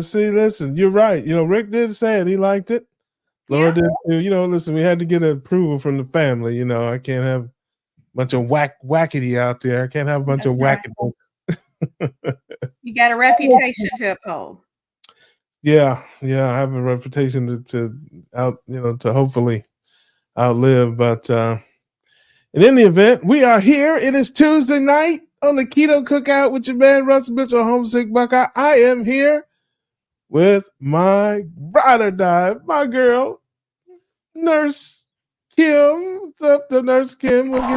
See, listen, you're right. Rick did say it. He liked it. Laura Yeah. did too. Listen, we had to get approval from the family. I can't have a bunch of wackety out there. I can't have a bunch of That's right. wackety. You got a reputation to uphold. Yeah, I have a reputation to hopefully outlive. But in any event, we are here. It is Tuesday night on the Keto Cookout with your man Russ Mitchell, Homesick Buckeye. I am here with my ride or die, my girl, Nurse Kim. What's up, the Nurse Kim? We'll give you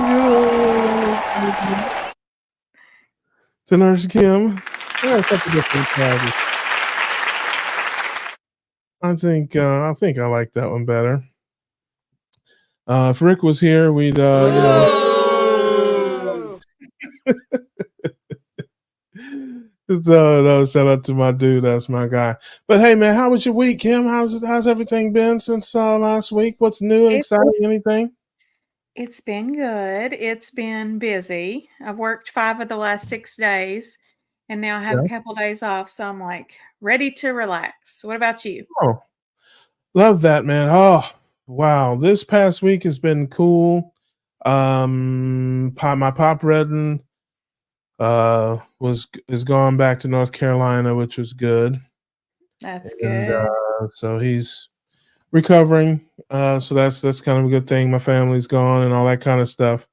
to Nurse Kim. Yeah, something different. I think I like that one better. If Rick was here, we'd So no, shout out to my dude, that's my guy. But hey man, how was your week, Kim? How's everything been since last week? What's new and exciting? Anything? It's been good. It's been busy. I've worked 5 of the last 6 days, and now I have a couple days off, so I'm like ready to relax. What about you? Oh, love that, man. Oh, wow. This past week has been cool. My pop Redden is gone back to North Carolina, which was good. That's good. So he's recovering. So that's kind of a good thing. My family's gone and all that kind of stuff,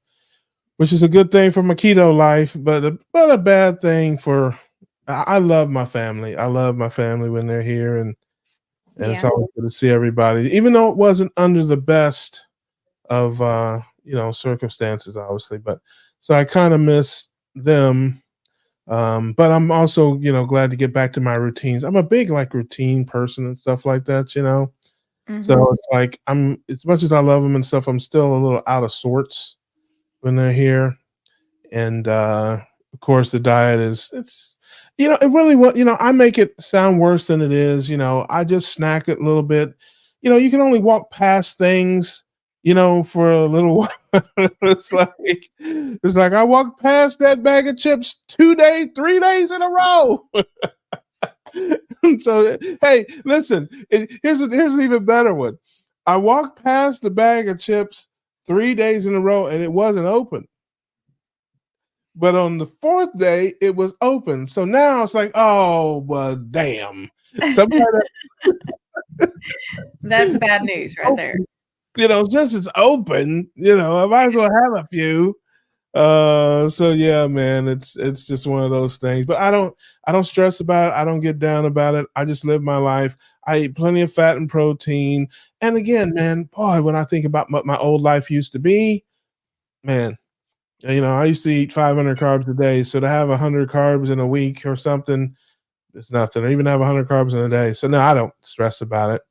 which is a good thing for my keto life, but a bad thing for. I love my family. I love my family when they're here, and it's always good to see everybody, even though it wasn't under the best of circumstances, obviously. But so I kind of miss them. But I'm also, glad to get back to my routines. I'm a big routine person and stuff like that, Mm-hmm. So it's like I'm, as much as I love them and stuff, I'm still a little out of sorts when they're here. And of course the diet it's it really what I make it sound worse than it is. I just snack it a little bit. You can only walk past things, for a little while. it's like I walked past that bag of chips 3 days in a row. So hey, listen, here's an even better one. I walked past the bag of chips 3 days in a row and it wasn't open. But on the 4th day, it was open. So now it's like, oh, well, damn. That's bad news right there. Since it's open, I might as well have a few. So yeah, man, it's just one of those things. But I don't stress about it. I don't get down about it. I just live my life. I eat plenty of fat and protein. And again, man, boy, when I think about what my old life used to be, man, I used to eat 500 carbs a day. So to have 100 carbs in a week or something, it's nothing. Or even have 100 carbs in a day. So no, I don't stress about it.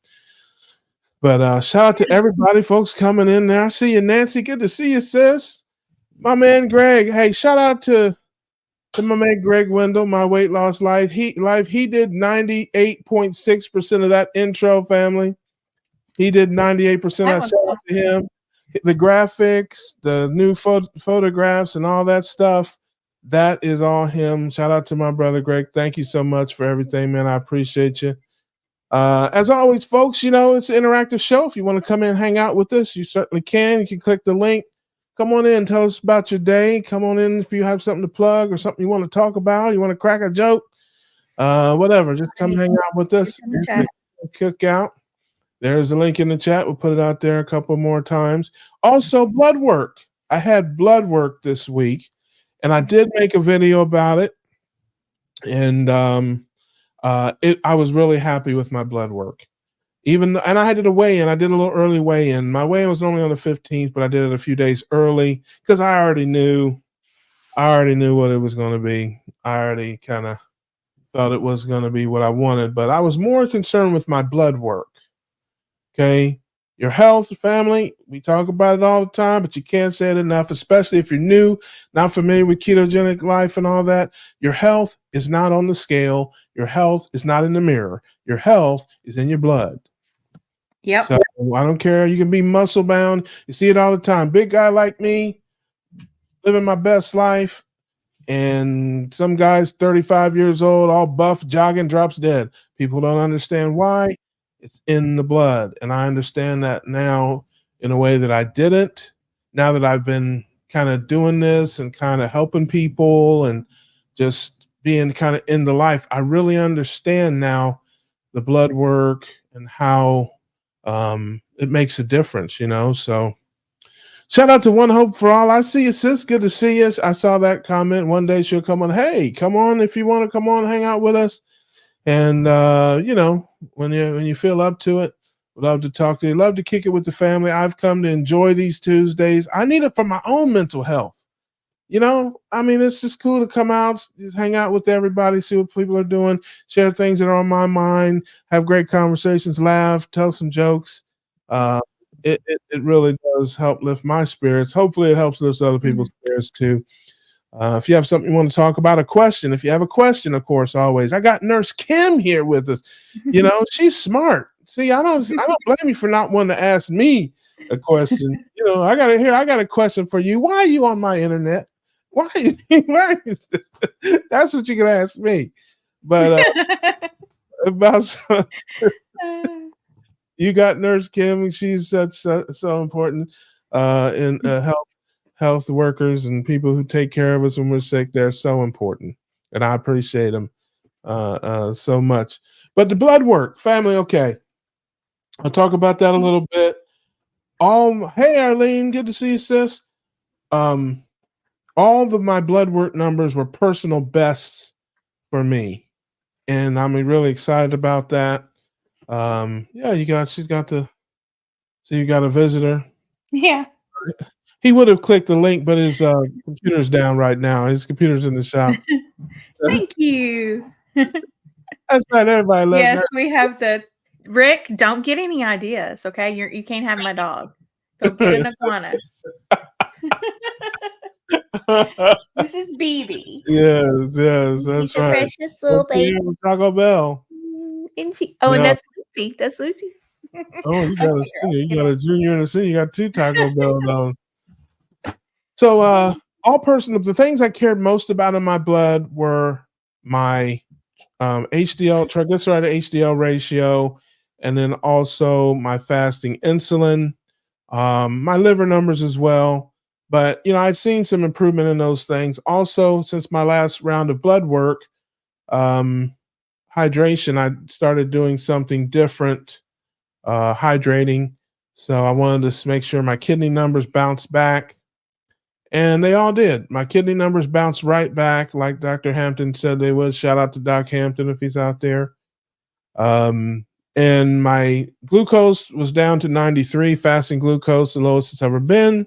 But shout out to everybody, folks, coming in there. I see you, Nancy. Good to see you, sis. My man Greg. Hey, shout out to my man Greg Wendell, my weight loss life. He did 98.6% of that intro, family. He did 98%. I shout out to him. The graphics, the new photographs, and all that stuff, that is all him. Shout out to my brother Greg. Thank you so much for everything, man. I appreciate you. As always, folks, it's an interactive show. If you want to come in and hang out with us, you certainly can. You can click the link. Come on in. Tell us about your day. Come on in if you have something to plug or something you want to talk about. You want to crack a joke, whatever. Just come hang out with us. Cookout. There's a link in the chat. We'll put it out there a couple more times. Also, blood work. I had blood work this week, and I did make a video about it. And I was really happy with my blood work. And I did a weigh-in. I did a little early weigh-in. My weigh-in was normally on the 15th, but I did it a few days early because I already knew what it was going to be. I already kind of thought it was going to be what I wanted, but I was more concerned with my blood work. Okay. Your health, family, we talk about it all the time, but you can't say it enough, especially if you're new, not familiar with ketogenic life and all that. Your health is not on the scale. Your health is not in the mirror. Your health is in your blood. Yep. So I don't care. You can be muscle bound. You see it all the time. Big guy like me, living my best life, and some guy's 35 years old, all buff, jogging, drops dead. People don't understand why. It's in the blood, and I understand that now in a way that I didn't. Now that I've been kinda doing this and kinda helping people and just being kinda in the life, I really understand now the blood work and how, it makes a difference, so shout out to One Hope for All. I see you, sis. Good to see you. I saw that comment. One day she'll come on. Hey, come on if you want to come on, hang out with us. And when you feel up to it, love to talk to you. Love to kick it with the family. I've come to enjoy these Tuesdays. I need it for my own mental health. I mean, it's just cool to come out, just hang out with everybody, see what people are doing, share things that are on my mind, have great conversations, laugh, tell some jokes. Uh, it really does help lift my spirits. Hopefully, it helps lift other people's spirits too. If you have something you want to talk about, a question, if you have a question, of course, always. I got Nurse Kim here with us. She's smart. See, I don't blame you for not wanting to ask me a question. I got a question for you. Why are you on my internet? Why? Why is that's what you can ask me. But about you got Nurse Kim. She's so important in health workers and people who take care of us when we're sick. They're so important, and I appreciate them so much. But the blood work, family. Okay, I'll talk about that a little bit. Hey Arlene, good to see you, sis. Um, all of my blood work numbers were personal bests for me, and I'm really excited about that. Yeah, she's got the so you got a visitor. Yeah. He would have clicked the link, but his computer's down right now. His computer's in the shop. Thank you. That's not everybody loves Yes, we have the Rick, don't get any ideas, okay? You can't have my dog. Go get an iguana. This is BB. Yes, that's She's a right. precious little baby. Taco Bell. And Yeah. that's Lucy. That's Lucy. Oh, you got a Okay, senior. You got girl. a junior and a senior. You got two Taco Bell on. So, the things I cared most about in my blood were my HDL, triglyceride to HDL ratio, and then also my fasting insulin, my liver numbers as well. But I'd seen some improvement in those things. Also, since my last round of blood work, um, hydration, I started doing something different, hydrating. So I wanted to make sure my kidney numbers bounced back. And they all did. My kidney numbers bounced right back, like Dr. Hampton said they would. Shout out to Doc Hampton if he's out there. And my glucose was down to 93, fasting glucose, the lowest it's ever been.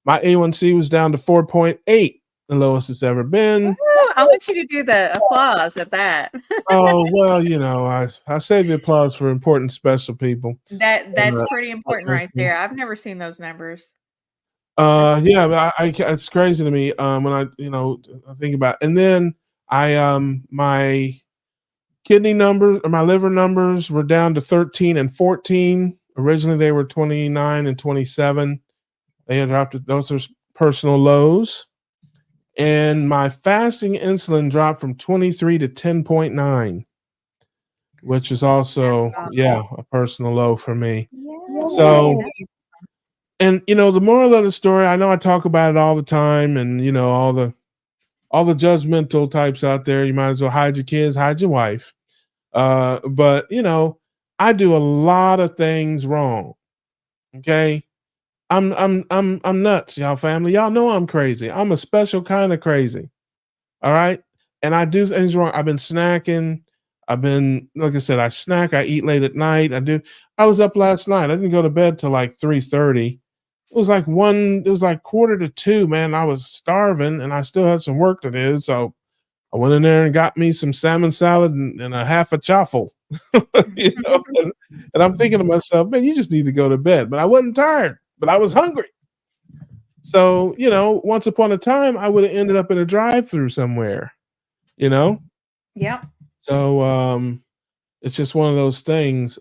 My A1C was down to 4.8, the lowest it's ever been. Woo, I want you to do the applause at that. Oh, well, I save the applause for important, special people. That's pretty important right there. I've never seen those numbers. Yeah, it's crazy to me when I think about it. And then my kidney numbers or my liver numbers were down to 13 and 14. Originally they were 29 and 27. They had dropped. Those are personal lows. And my fasting insulin dropped from 23 to 10.9, which is also a personal low for me. Yeah. So, and the moral of the story, I know I talk about it all the time, and all the judgmental types out there, you might as well hide your kids, hide your wife. But I do a lot of things wrong. Okay. I'm nuts, y'all family. Y'all know I'm crazy. I'm a special kind of crazy. All right. And I do things wrong. I've been snacking. Like I said, I snack, I eat late at night. I was up last night. I didn't go to bed till like 3:30. It was like quarter to 2, man. I was starving and I still had some work to do. So I went in there and got me some salmon salad and a half a chaffle. And I'm thinking to myself, man, you just need to go to bed. But I wasn't tired, but I was hungry. So, once upon a time, I would have ended up in a drive-through somewhere, you know? Yeah. So, it's just one of those things.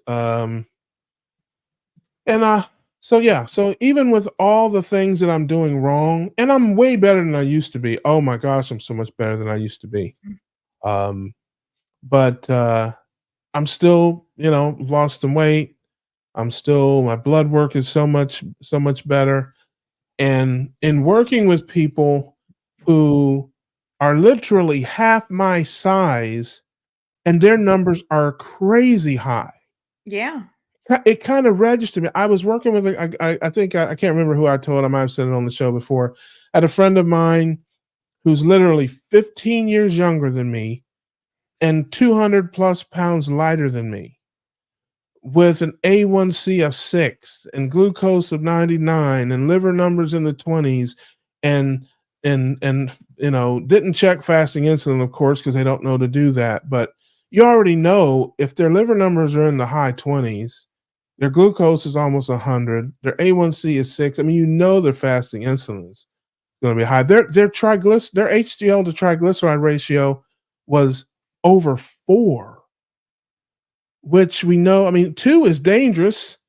So even with all the things that I'm doing wrong, and I'm way better than I used to be. Oh my gosh, I'm so much better than I used to be. But I'm still, lost some weight. I'm still my blood work is so much better. And in working with people who are literally half my size and their numbers are crazy high, Yeah. it kind of registered me. I was working with I think I can't remember who I told. I might have said it on the show before. I had a friend of mine who's literally 15 years younger than me and 200 plus pounds lighter than me, with an A1C of 6 and glucose of 99 and liver numbers in the 20s, and didn't check fasting insulin, of course, because they don't know to do that. But you already know if their liver numbers are in the high 20s, their glucose is almost 100, their A1C is 6. I mean, their fasting insulin is going to be high. Their HDL to triglyceride ratio was over 4, which we know. I mean, 2 is dangerous.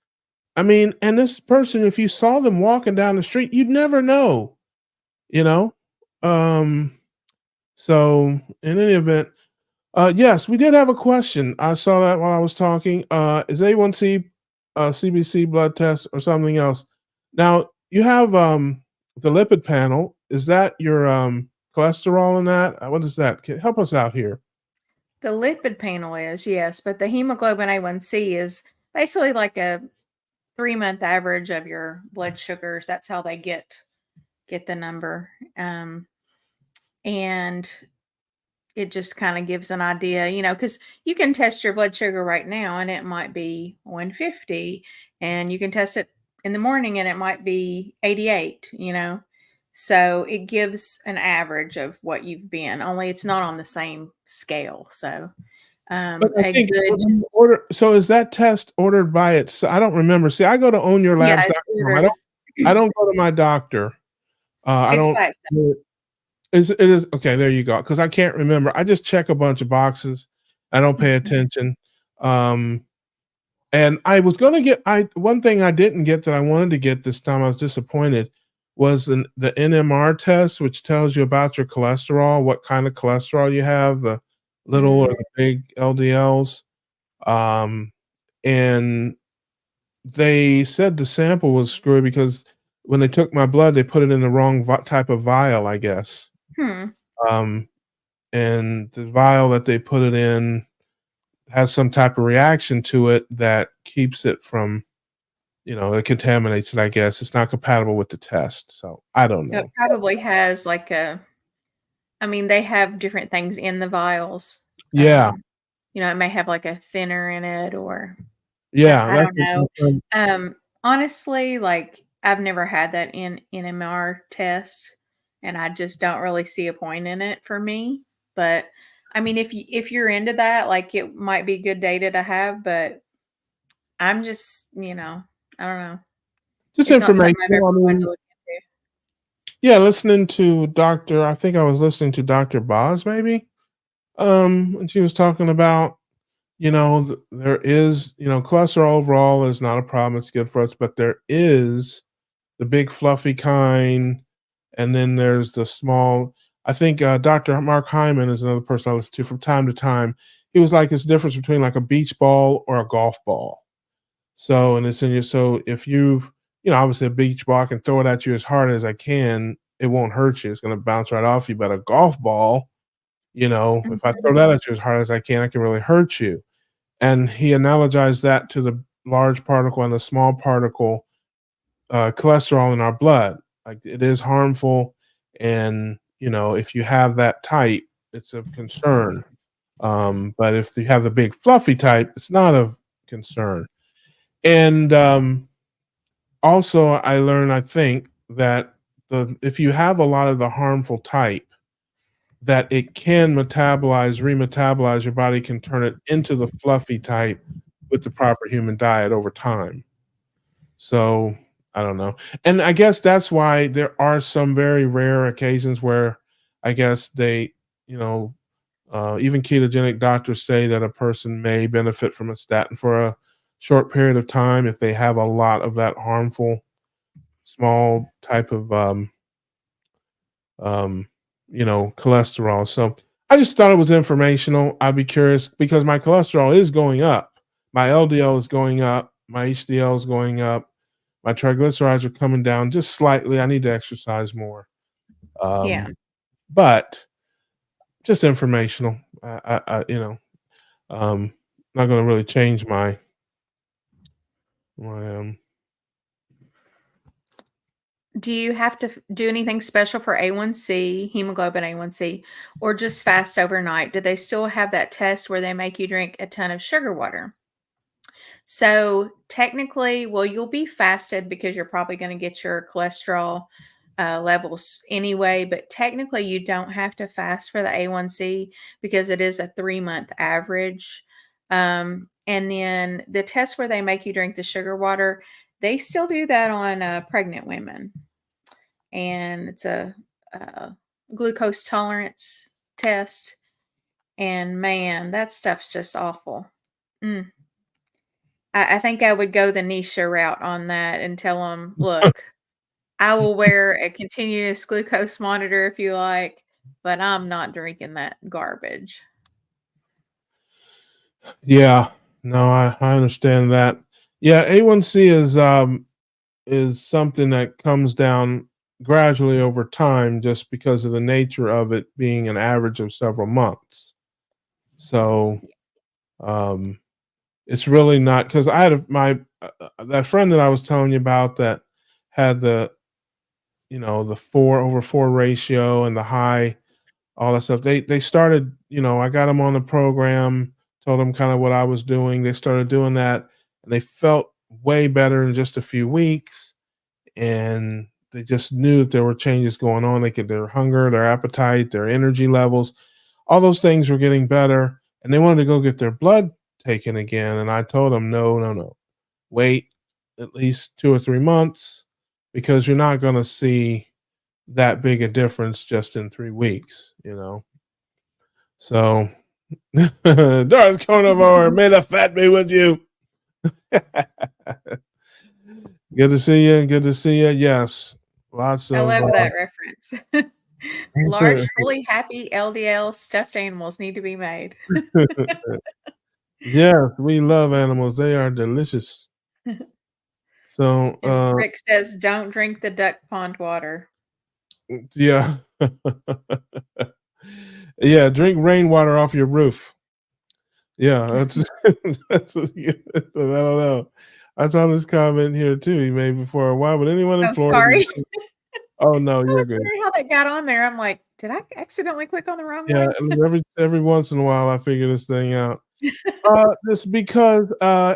I mean, and this person, if you saw them walking down the street, you'd never know, you know? Um, so in any event, yes, we did have a question. I saw that while I was talking. Is A1C CBC blood test or something else? Now you have the lipid panel. Is that your cholesterol in that? What is that? Help us out here. The lipid panel is, yes, but the hemoglobin A1C is basically like a 3-month average of your blood sugars. That's how they get the number. And it just kind of gives an idea, because you can test your blood sugar right now and it might be 150, and you can test it in the morning and it might be 88. So it gives an average of what you've been, only it's not on the same scale. So But I a think good, when you order, so is that test ordered by I don't remember. See, I go to yeah, it's ownyourlabs.com. I ordered. don't go to my doctor. I It's don't by itself. it is okay, there you go. Because I can't remember. I just check a bunch of boxes. I don't pay Mhm. attention. Um, and I was gonna get I one thing I didn't get that I wanted to get this time, I was disappointed, was the NMR test, which tells you about your cholesterol, what kind of cholesterol you have, the little or Mm, the big LDLs. Um, and they said the sample was screwy because when they took my blood, they put it in the wrong type of vial, I guess. hmm. Um, and the vial that they put it in has some type of reaction to it that keeps it from, it contaminates it, I guess. It's not compatible with the test. So I don't It know. probably has like they have different things in the vials. Yeah. Um, it may have like a thinner in it, or Yeah. I That's don't what know. my friend, Honestly, like I've never had that in NMR test, and I just don't really see a point in it for me. But if you're into that, like it might be good data to have, but I'm just, I don't know. just It's not something I've ever informational. I wanted to mean, look into. yeah, listening to I think I was listening to Dr. Boz maybe. And she was talking about, there is, cholesterol overall is not a problem. It's good for us, but there is the big fluffy kind, and then there's the small. I think Dr. Mark Hyman is another person I listen to from time to time. He was like, it's the difference between like a beach ball or a golf ball. So, and it's in your, so if obviously a beach ball, I can throw it at you as hard as I can. It won't hurt you. It's going to bounce right off you. But a golf ball, if I Mhm. throw that at you as hard as I can, I can really hurt you. And he analogized that to the large particle and the small particle cholesterol in our blood. Like it is harmful, and if you have that type, it's of concern. But if you have the big fluffy type, it's not of concern. And also, I learned, I think, that if you have a lot of the harmful type, that it can remetabolize, your body can turn it into the fluffy type with the proper human diet over time. So, I don't know. And I guess that's why there are some very rare occasions where I guess they, you know, even ketogenic doctors say that a person may benefit from a statin for a short period of time if they have a lot of that harmful small type of um, cholesterol. So I just thought it was informational. I'd be curious because my cholesterol is going up. My LDL is going up. My HDL is going up. My triglycerides are coming down just slightly. I need to exercise more. Yeah. But just informational. Um, not going to really change my. Do you have to do anything special for A1C, hemoglobin A1C, or just fast overnight? Do they still have that test where they make you drink a ton of sugar water? So technically, well, you'll be fasted because you're probably going to get your cholesterol levels anyway. But technically, you don't have to fast for the A1C because it is a 3 month average. And then the test where they make you drink the sugar water, they still do that on pregnant women, and it's a glucose tolerance test. And man, that stuff's just awful. Mm. I think I would go the Nisha route on that and tell them, "Look, I will wear a continuous glucose monitor if you like, but I'm not drinking that garbage." Yeah, no, I understand that. Yeah, A1C is something that comes down gradually over time just because of the nature of it being an average of several months. So um, it's really not because I had my that friend that I was telling you about that had the 4/4 ratio and the high, all that stuff. They started, I got them on the program, told them kind of what I was doing. They started doing that, and they felt way better in just a few weeks. And they just knew that there were changes going on. Their hunger, their appetite, their energy levels, all those things were getting better. And they wanted to go get their blood taken again. And I told them, no, no, no, wait at least 2 or 3 months because you're not going to see that big a difference just in 3 weeks. So, Darth Carnivore, may the fat be with you. Good to see you. Good to see you. Yes, lots I of. love that reference. Large, fully happy LDL stuffed animals need to be made. Yes, we love animals. They are delicious. So, And Rick says, "Don't drink the duck pond water." yeah, yeah. Drink rainwater off your roof. Yeah, that's that's. I don't know. I saw this comment here too. He made before a while. Would anyone in Oh, Florida be? sorry. Oh no, I you're was good. wondering how that got on there. I'm like, "Did I accidentally click on the wrong Yeah, one?" and every once in a while, I figure this thing out. This because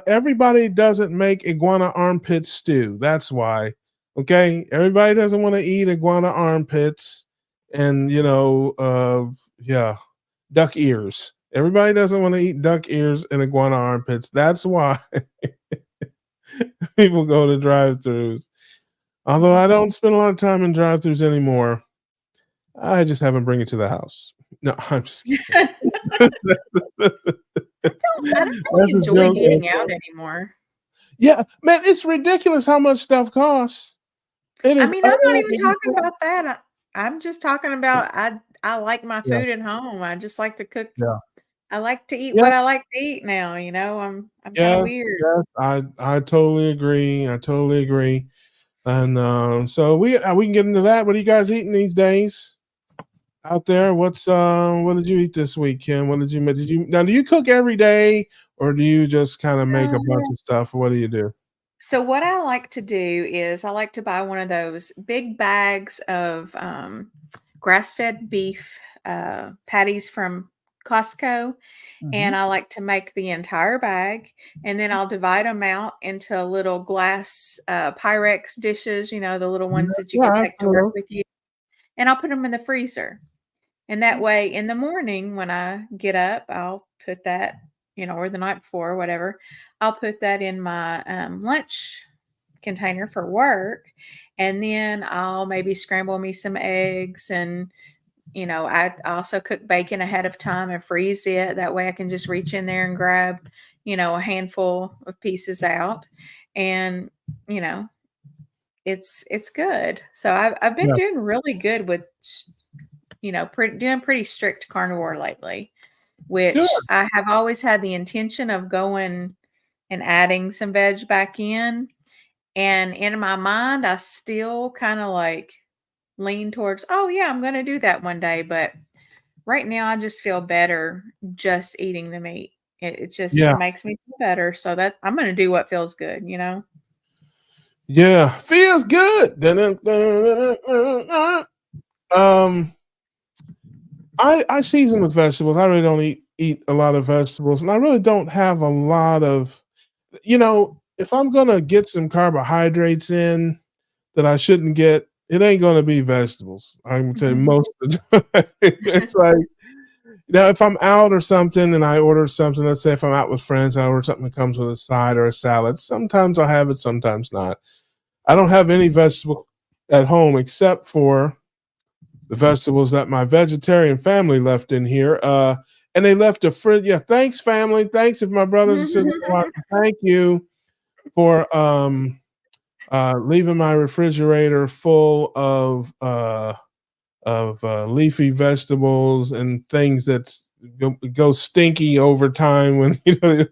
everybody doesn't make iguana armpit stew. That's why. Okay, everybody doesn't want to eat iguana armpits, and yeah, duck ears. Everybody doesn't want to eat duck ears and iguana armpits. That's why people go to drive-throughs. Although I don't spend a lot of time in drive-throughs anymore, I just haven't bring it to the house. No, I'm just kidding. I don't really That's a enjoy joke. eating out anymore. Yeah, man, it's ridiculous how much stuff costs. It I is mean, I'm not utterly even talking ridiculous. about that. I'm just talking about I like my Yeah, food at home. I just like to cook. yeah. I like to eat Yeah, what I like to eat now, I'm kinda yes, weird. yes, I totally agree, I totally agree, and, so we can get into that. What are you guys eating these days out there? What did you eat this week, Kim? What did you make? Do you cook every day, or do you just kinda make a bunch Uh, of stuff? What do you do? so what I like to do is I like to buy one of those big bags of, grass-fed beef, patties from Costco, and Mhm. I like to make the entire bag, and then I'll divide them out into little glass, Pyrex dishes, the little Yeah, ones that you yeah, can I take to know work those. with you, and I'll put them in the freezer. And that way, in the morning when I get up, I'll put that, or the night before, whatever, I'll put that in my lunch container for work. And then I'll maybe scramble me some eggs. And, I also cook bacon ahead of time and freeze it. That way I can just reach in there and grab, a handful of pieces out. And, you know, it's good. So I've been Yeah. doing really good with doing pretty strict carnivore lately, Good. which I have always had the intention of going and adding some veg back in. And in my mind, I still kind of like lean towards, oh, yeah, I'm going to do that one day. But right now, I just feel better just eating the meat. It just Yeah. makes me feel better. So that I'm going to do what feels good, you know? Yeah. Feels good. Dun-dun-dun-dun-dun-dun. Um, I season with vegetables. I really don't eat a lot of vegetables, and I really don't have a lot of, if I'm gonna get some carbohydrates in that I shouldn't get, it ain't gonna be vegetables. I'm gonna tell you Mhm. most of the time. It's like, if I'm out or something and I order something, let's say if I'm out with friends, I order something that comes with a side or a salad. Sometimes I'll have it, sometimes not. I don't have any vegetable at home except for the vegetables that my vegetarian family left in here. And they left a fridge. Yeah, thanks, family. Thanks if my brothers and sisters are watching. Thank you for leaving my refrigerator full of leafy vegetables and things that go stinky over time when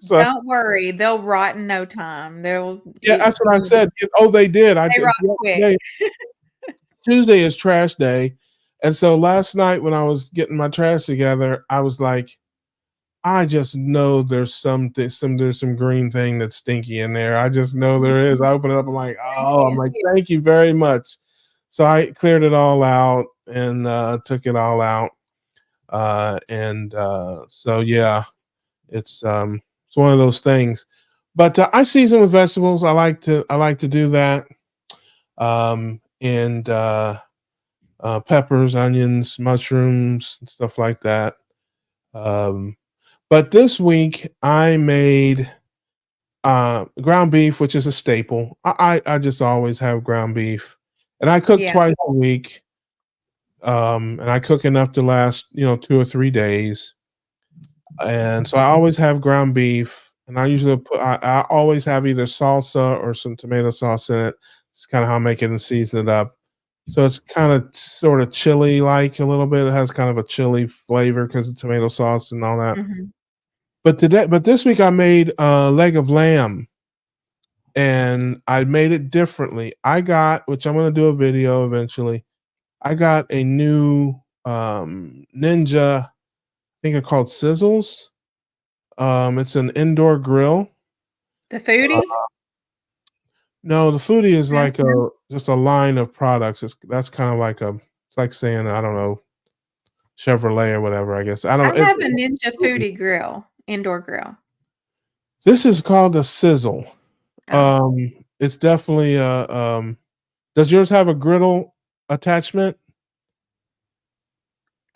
so Don't worry, they'll rot in no time. They'll yeah, you that's what I you said. Oh, they did. they rot quick. Yeah, Tuesday is trash day. And so last night when I was getting my trash together, I was like, I just know there's some green thing that's stinky in there. I just know there is. I open it up, I'm like, oh, I'm like, thank you very much. So I cleared it all out and took it all out. And so yeah, it's one of those things. But I season with vegetables. I like to do that. And peppers, onions, mushrooms, and stuff like that. Um, but this week I made ground beef, which is a staple. I just always have ground beef, and I cook Yeah. twice a week. And I cook enough to last 2 or 3 days, and so I always have ground beef, and I usually I always have either salsa or some tomato sauce in it. It's kind of how I make it and season it up. So it's kind of sort of chili like a little bit. It has kind of a chili flavor because of tomato sauce and all that. Mhm. But this week I made a leg of lamb, and I made it differently. Which I'm going to do a video eventually. I got a new Ninja, I think they're called Sizzles. It's an indoor grill. The foodie? No, the foodie is No? like a just a line of products. That's kind of like it's like saying, I don't know, Chevrolet or whatever. I guess I don't I know. It's have a Ninja Foodie grill, indoor grill. This is called a sizzle. Oh. It's definitely a. Does yours have a griddle attachment?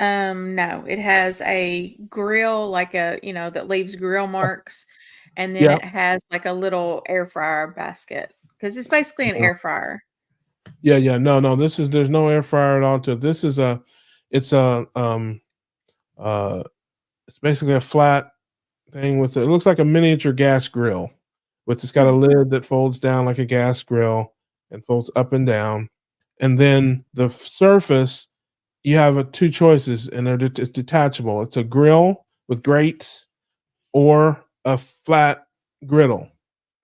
No, it has a grill, like that leaves grill marks, and then Yeah. it has like a little air fryer basket because it's basically an Yeah. air fryer. Yeah, yeah. No, no. There's no air fryer at all to it. It's a uh it's basically a flat thing it looks like a miniature gas grill. It's got a Hmm. lid that folds down like a gas grill and folds up and down. And then the surface, you have two choices, and it's detachable. It's a grill with grates or a flat griddle.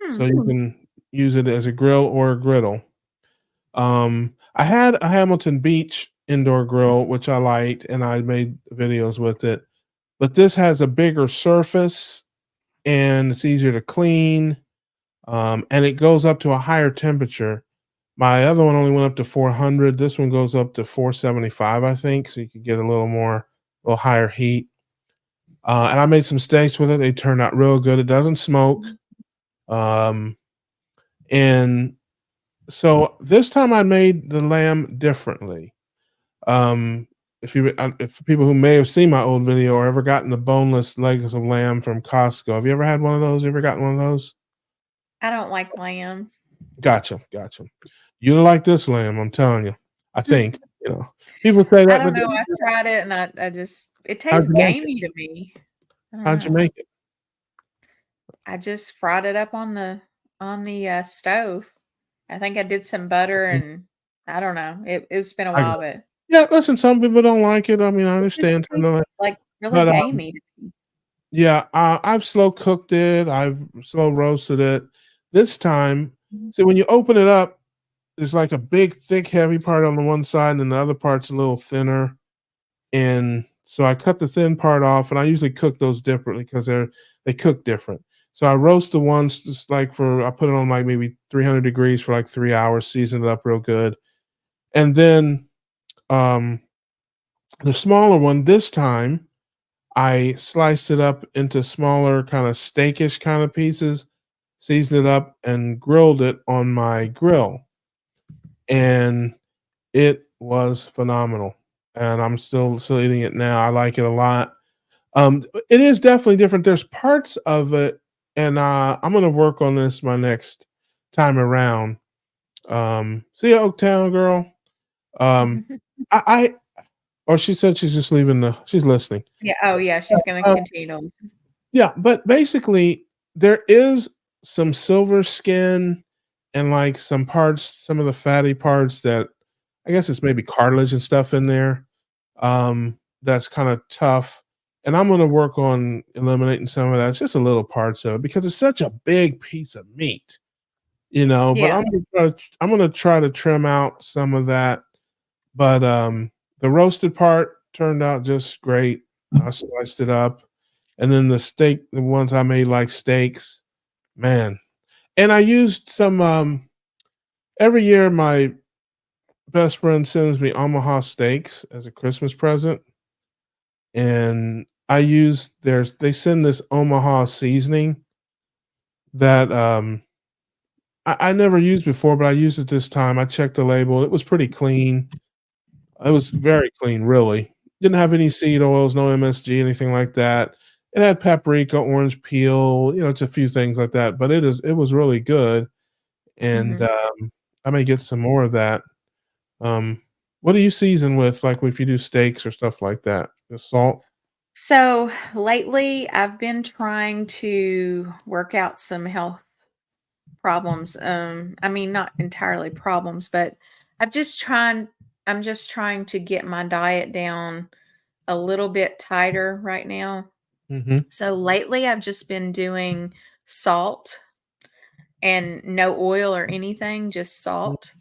Hmm. So you can use it as a grill or a griddle. I had a Hamilton Beach indoor grill, which I liked, and I made videos with it. But this has a bigger surface and it's easier to clean. And it goes up to a higher temperature. My other one only went up to 400. This one goes up to 475, I think, so you could get a little higher heat. And I made some steaks with it. They turned out real good. It doesn't smoke. Um, and so this time I made the lamb differently. Um, if people who may have seen my old video or ever gotten the boneless legs of lamb from Costco, have you ever had one of those? You ever gotten one of those? I don't like lamb. Gotcha, gotcha. You don't like this lamb, I'm telling you. I think, people say I that, don't but know. I've tried it and I just it how'd tastes you make it? gamey to me. I don't How'd you know. make it? I just fried it up on the stove. I think I did some butter Mhm. and I don't know. It's been a I got while, but Yeah, listen, some people don't like it. I mean, I It just understand some of tastes, it, like, really but, gamey to me. yeah, I've slow cooked it, I've slow roasted it. This time, Mhm. see, when you open it up, there's like a big, thick, heavy part on the one side, and the other part's a little thinner. And so I cut the thin part off, and I usually cook those differently because they cook different. So I roast the ones just like for I put it on like maybe 300 degrees for like 3 hours, season it up real good, and then um, the smaller one this time I sliced it up into smaller kind of steakish kind of pieces, seasoned it up, and grilled it on my grill, and it was phenomenal. And I'm still eating it now. I like it a lot. It is definitely different. There's parts of it, and I'm gonna work on this my next time around. See you, Oaktown girl. Um, I or she said she's just leaving the. She's listening. Yeah, oh, yeah, she's gonna Uh, continue to listen. yeah, but basically, there is some silver skin and like some of the fatty parts that I guess it's maybe cartilage and stuff in there. That's kind of tough. And I'm going to work on eliminating some of that. It's just a little parts of it because it's such a big piece of meat, but Yeah. I'm going to try to trim out some of that. But the roasted part turned out just great. I sliced it up. And then the steak, the ones I made like steaks, man. And I used some every year my best friend sends me Omaha steaks as a Christmas present, and I use they send this Omaha seasoning that I never used before, but I used it this time. I checked the label. It was pretty clean. It was very clean, really. Didn't have any seed oils, no MSG, anything like that. It had paprika, orange peel, it's a few things like that, but it was really good, and Mhm. I may get some more of that. Um, what do you season with, like, if you do steaks or stuff like that? Just salt? So, lately, I've been trying to work out some health problems. I mean, not entirely problems, but I've just trying I'm just trying to get my diet down a little bit tighter right now. Mhm. So lately I've just been doing salt and no oil or anything, just salt.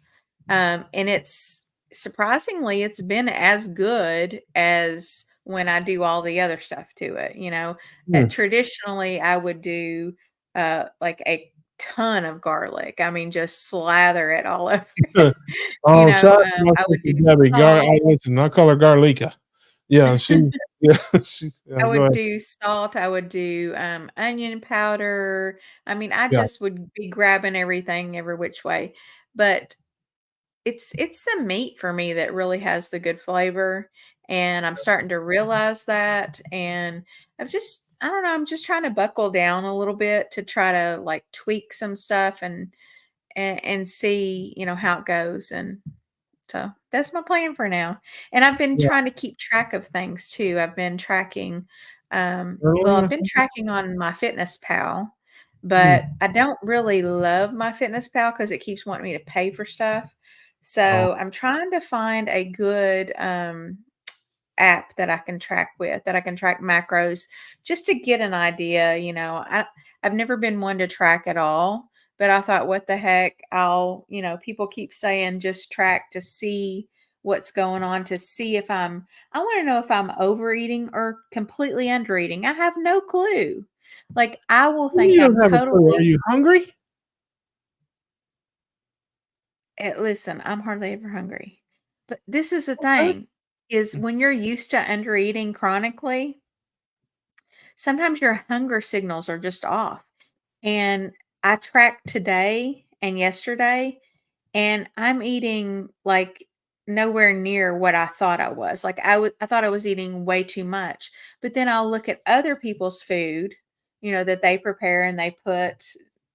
And it's surprisingly, it's been as good as when I do all the other stuff to it. Mm. Traditionally, I would do like a ton of garlic. I mean, just slather it all over it. Oh, shout out to my I would do sister Debbie. salt. Listen, I call her Garlica. Yeah, yeah, she's yeah, I go would ahead. do salt, I would do, onion powder. I mean, I Yeah, just would be grabbing everything every which way. But it's the meat for me that really has the good flavor, and I'm starting to realize that, and I don't know, I'm just trying to buckle down a little bit to try to, like, tweak some stuff and see, how it goes, and so that's my plan for now. And I've been yeah. trying to keep track of things too. Early I've or been something? tracking on my Fitness Pal, Mm. but I don't really love my Fitness Pal because it keeps wanting me to pay for stuff. Oh, So I'm trying to find a good app that I can track macros just to get an idea. I've never been one to track at all, but I thought, what the heck? People keep saying just track to see what's going on, to see if I want to know if I'm overeating or completely undereating. I have no clue. Like, I will think you I'm don't have a clue. Are totally, you hungry? listen, I'm hardly ever hungry. But this is the Okay. thing is when you're used to undereating chronically, sometimes your hunger signals are just off. And I tracked today and yesterday, and I'm eating like nowhere near what I thought I was. Like, I thought I was eating way too much. But then I'll look at other people's food, that they prepare and they put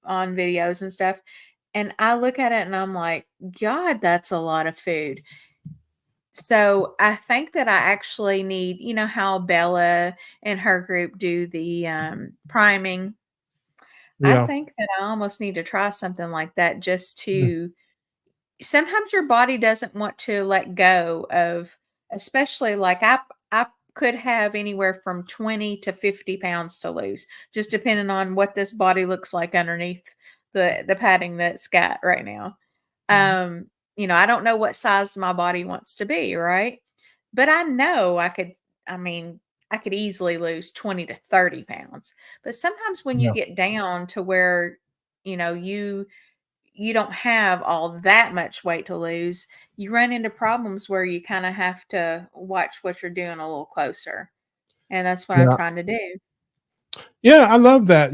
on videos and stuff. And I look at it and I'm like, God, that's a lot of food. So I think that I actually need, how Bella and her group do the priming. I Yeah. think that I almost need to try something like that just to sometimes your body doesn't want to let go of especially like I could have anywhere from 20 to 50 pounds to lose, just depending on what this body looks like underneath the padding that it's got right now. Mhm. Um, I don't know what size my body wants to be, right? But I know I mean, I could easily lose 20 to 30 pounds. But sometimes when you Yeah. get down to where, you know, you don't have all that much weight to lose, you run into problems where you kind of have to watch what you're doing a little closer. And that's what I'm Yeah. trying to do. Yeah, I love that.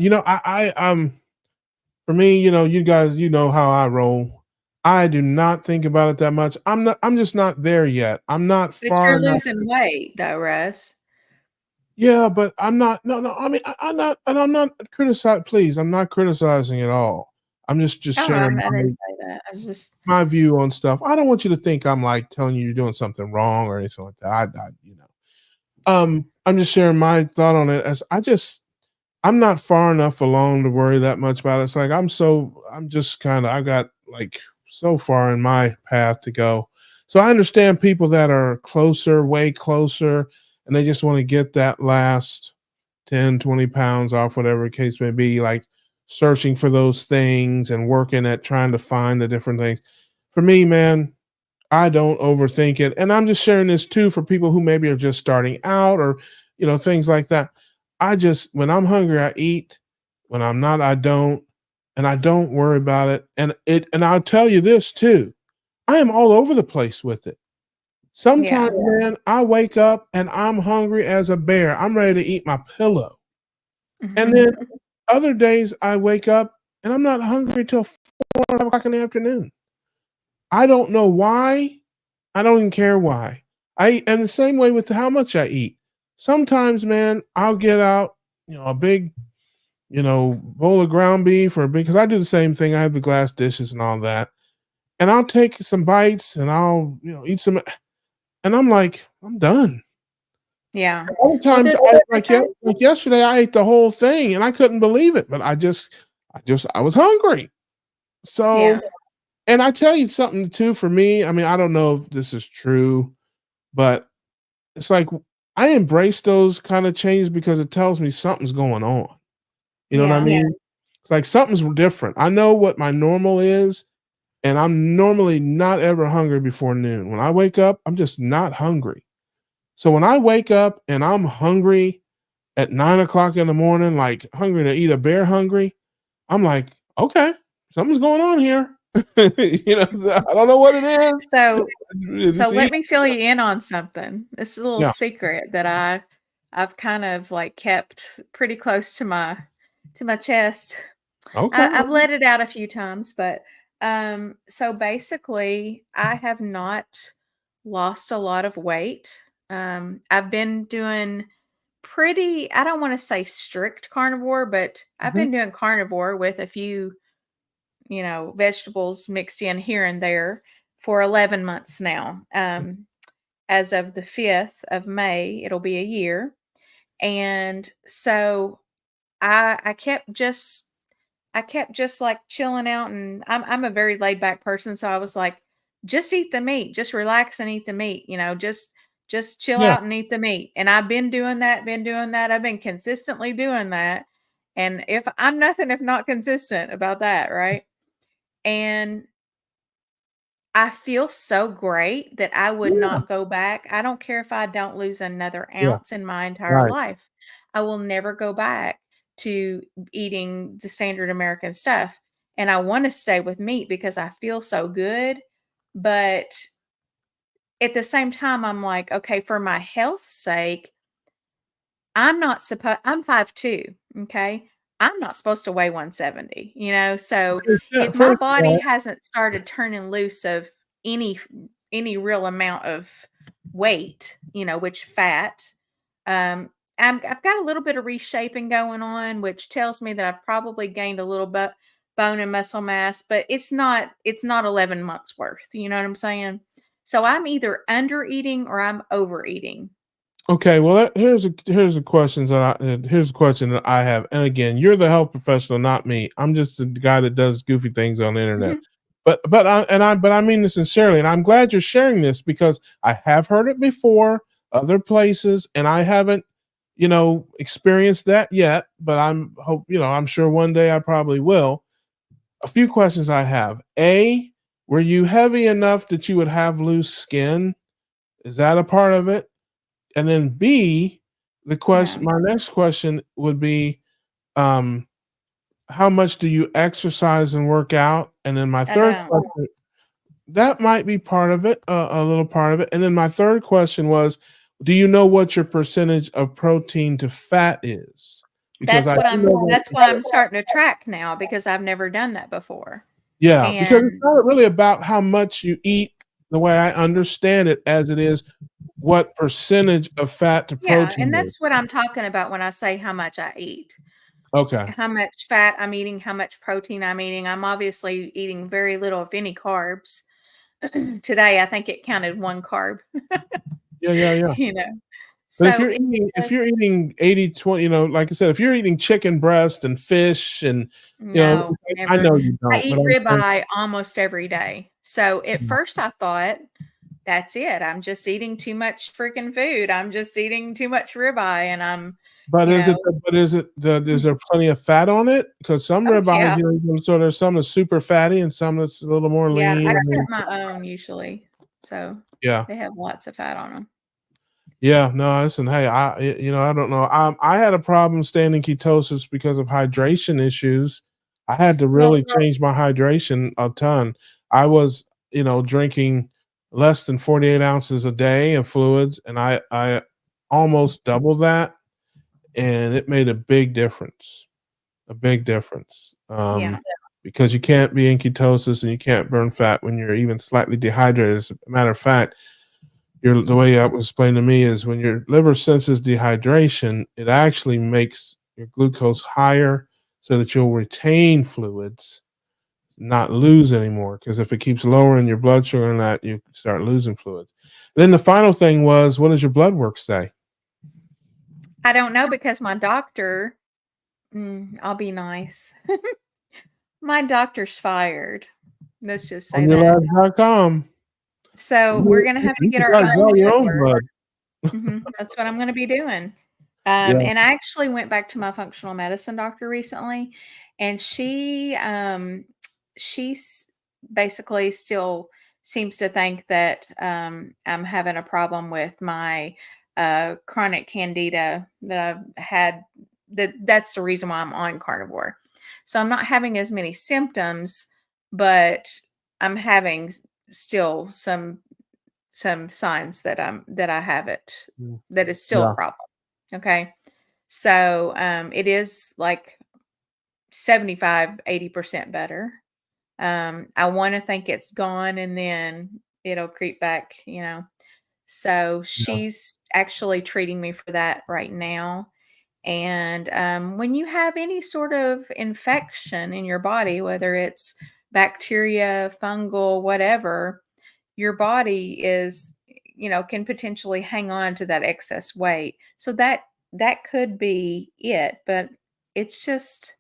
For me, you guys, how I roll. I do not think about it that much. I'm just not there yet. I'm not But far you're enough. losing weight though, Russ. Yeah, but I'm not. No, no. I mean, I'm not, and I'm not criticizing. Please, I'm not criticizing at all. I'm just Oh, sharing I my didn't say that. I was just my view on stuff. I don't want you to think I'm like telling you you're doing something wrong or anything like that. I'm just sharing my thought on it. As I'm not far enough along to worry that much about it. It's like I'm just kind of I got like so far in my path to go. So I understand people that are closer, way closer, and they just want to get that last 10, 20 pounds off, whatever the case may be, like searching for those things and working at trying to find the different things. For me, man, I don't overthink it. And I'm just sharing this too for people who maybe are just starting out or, things like that. When I'm hungry, I eat. When I'm not, I don't. And I don't worry about it. And I'll tell you this too. I am all over the place with it. Sometimes, yeah. man, I wake up and I'm hungry as a bear. I'm ready to eat my pillow. And then other days I wake up and I'm not hungry till 4 o'clock in the afternoon. I don't know why. I don't even care why. And the same way with how much I eat. Sometimes, man, I'll get out, a big, bowl of ground beef because I do the same thing. I have the glass dishes and all that. And I'll take some bites and I'll, eat some and I'm like, I'm done. Yeah. Other Well, times the thing like yesterday I ate the whole thing and I couldn't believe it, but I was hungry. So yeah. and I tell you something too for me, I mean, I don't know if this is true, but it's like I embrace those kind of changes because it tells me something's going on. You know what I Yeah. mean? It's like something's different. I know what my normal is, and I'm normally not ever hungry before noon. When I wake up, I'm just not hungry. So when I wake up and I'm hungry at 9 o'clock in the morning, like hungry to eat a bear hungry, I'm like, okay, something's going on here. I don't know what it is. So so Just let eat. me fill you in on something. This is a little Yeah. secret that I've kind of like kept pretty close to my chest. Okay. I've let it out a few times, but so basically I have not lost a lot of weight. I've been doing pretty, I don't want to say strict carnivore, but I've Mhm. been doing carnivore with a few, vegetables mixed in here and there for 11 months now. As of the 5th of May, it'll be a year. And so I I kept just like chilling out, and I'm a very laid back person, so I was like, just eat the meat, just relax and eat the meat, just chill Yeah. out and eat the meat. And I've been doing that, been doing that. I've been consistently doing that. And if I'm nothing if not consistent about that, right? And I feel so great that I would Yeah. not go back. I don't care if I don't lose another Yeah. ounce in my entire Right. life. I will never go back to eating the standard American stuff. And I want to stay with meat because I feel so good. But at the same time, I'm like, okay, for my health's sake, I'm 5'2", okay? I'm not supposed to weigh 170, so Okay, yeah, if my first of body all, hasn't started turning loose of any any real amount of weight, which fat, um, I've got a little bit of reshaping going on, which tells me that I've probably gained a little bit bone and muscle mass, but it's not 11 months worth, you know what I'm saying? So I'm either under eating or I'm overeating. okay, well, here's a here's a question that I have, and again, you're the health professional, not me. I'm just the guy that does goofy things on the internet. but I mean this sincerely, and I'm glad you're sharing this because I have heard it before other places, and I haven't, experienced that yet. But I'm sure one day I probably will. A few questions I have: A, were you heavy enough that you would have loose skin? Is that a part of it? And then B, No, my next question would be, um, how much do you exercise and work out? And then my I third don't. question, that might be part of it, a little part of it. And then my third question was, do you know what your percentage of protein to fat is? Because I do know that, That's what I'm starting to track now because I've never done that before. yeah, because it's And not really about how much you eat, the way I understand it, as it is what percentage of fat to yeah, protein and is. that's what I'm talking about when I say how much I eat. Okay. How much fat I'm eating, how much protein I'm eating. I'm obviously eating very little, if any, carbs. Today, I think it counted 1 carb, Yeah, yeah, yeah. you know? But if So you're it eating if you're just eating 80/20, like I said, if you're eating chicken breast and fish and, no, I never. know you I don't, but eat I'm saying, ribeye almost every day. So at first I thought, "That's it. I'm just eating too much freaking food. I'm just eating too much ribeye," and I'm, but you is know it but is it the is there plenty of fat on it? Because some Oh, ribeyes, yeah. so there's some that's super fatty and some that's a little more Yeah, lean. I I mean, cut my own usually, so yeah. they have lots of fat on them. Yeah, no, listen, hey, I don't know. I had a problem staying in ketosis because of hydration issues. I had to Well really change my hydration a ton. I was, drinking less than 48 ounces a day of fluids, and I almost doubled that, and it made a big difference. yeah. Because you can't be in ketosis and you can't burn fat when you're even slightly dehydrated. As a matter of fact, the way it was explained to me is when your liver senses dehydration, it actually makes your glucose higher so that you'll retain fluids, not lose anymore. Because if it keeps lowering your blood sugar and that, you start losing fluids. Then the final thing was, what does your blood work say? I don't know because my doctor I'll be nice. My doctor's fired. Let's just say On your that. labs.com. So we're gonna have to You get can our try to own draw your blood own work. blood. That's what I'm gonna be doing. Yeah. And I actually went back to my functional medicine doctor recently, and she's basically still seems to think that I'm having a problem with my chronic candida that I've had. That's the reason why I'm on carnivore. So I'm not having as many symptoms, but I'm having still some signs that I have it, Mm. that it's still a Yeah. problem. Okay. So it is like 75-80% better. I want to think it's gone and then it'll creep back. So Yeah. she's actually treating me for that right now. And when you have any sort of infection in your body, whether it's bacteria, fungal, whatever, your body can potentially hang on to that excess weight. So that could be it, but it's just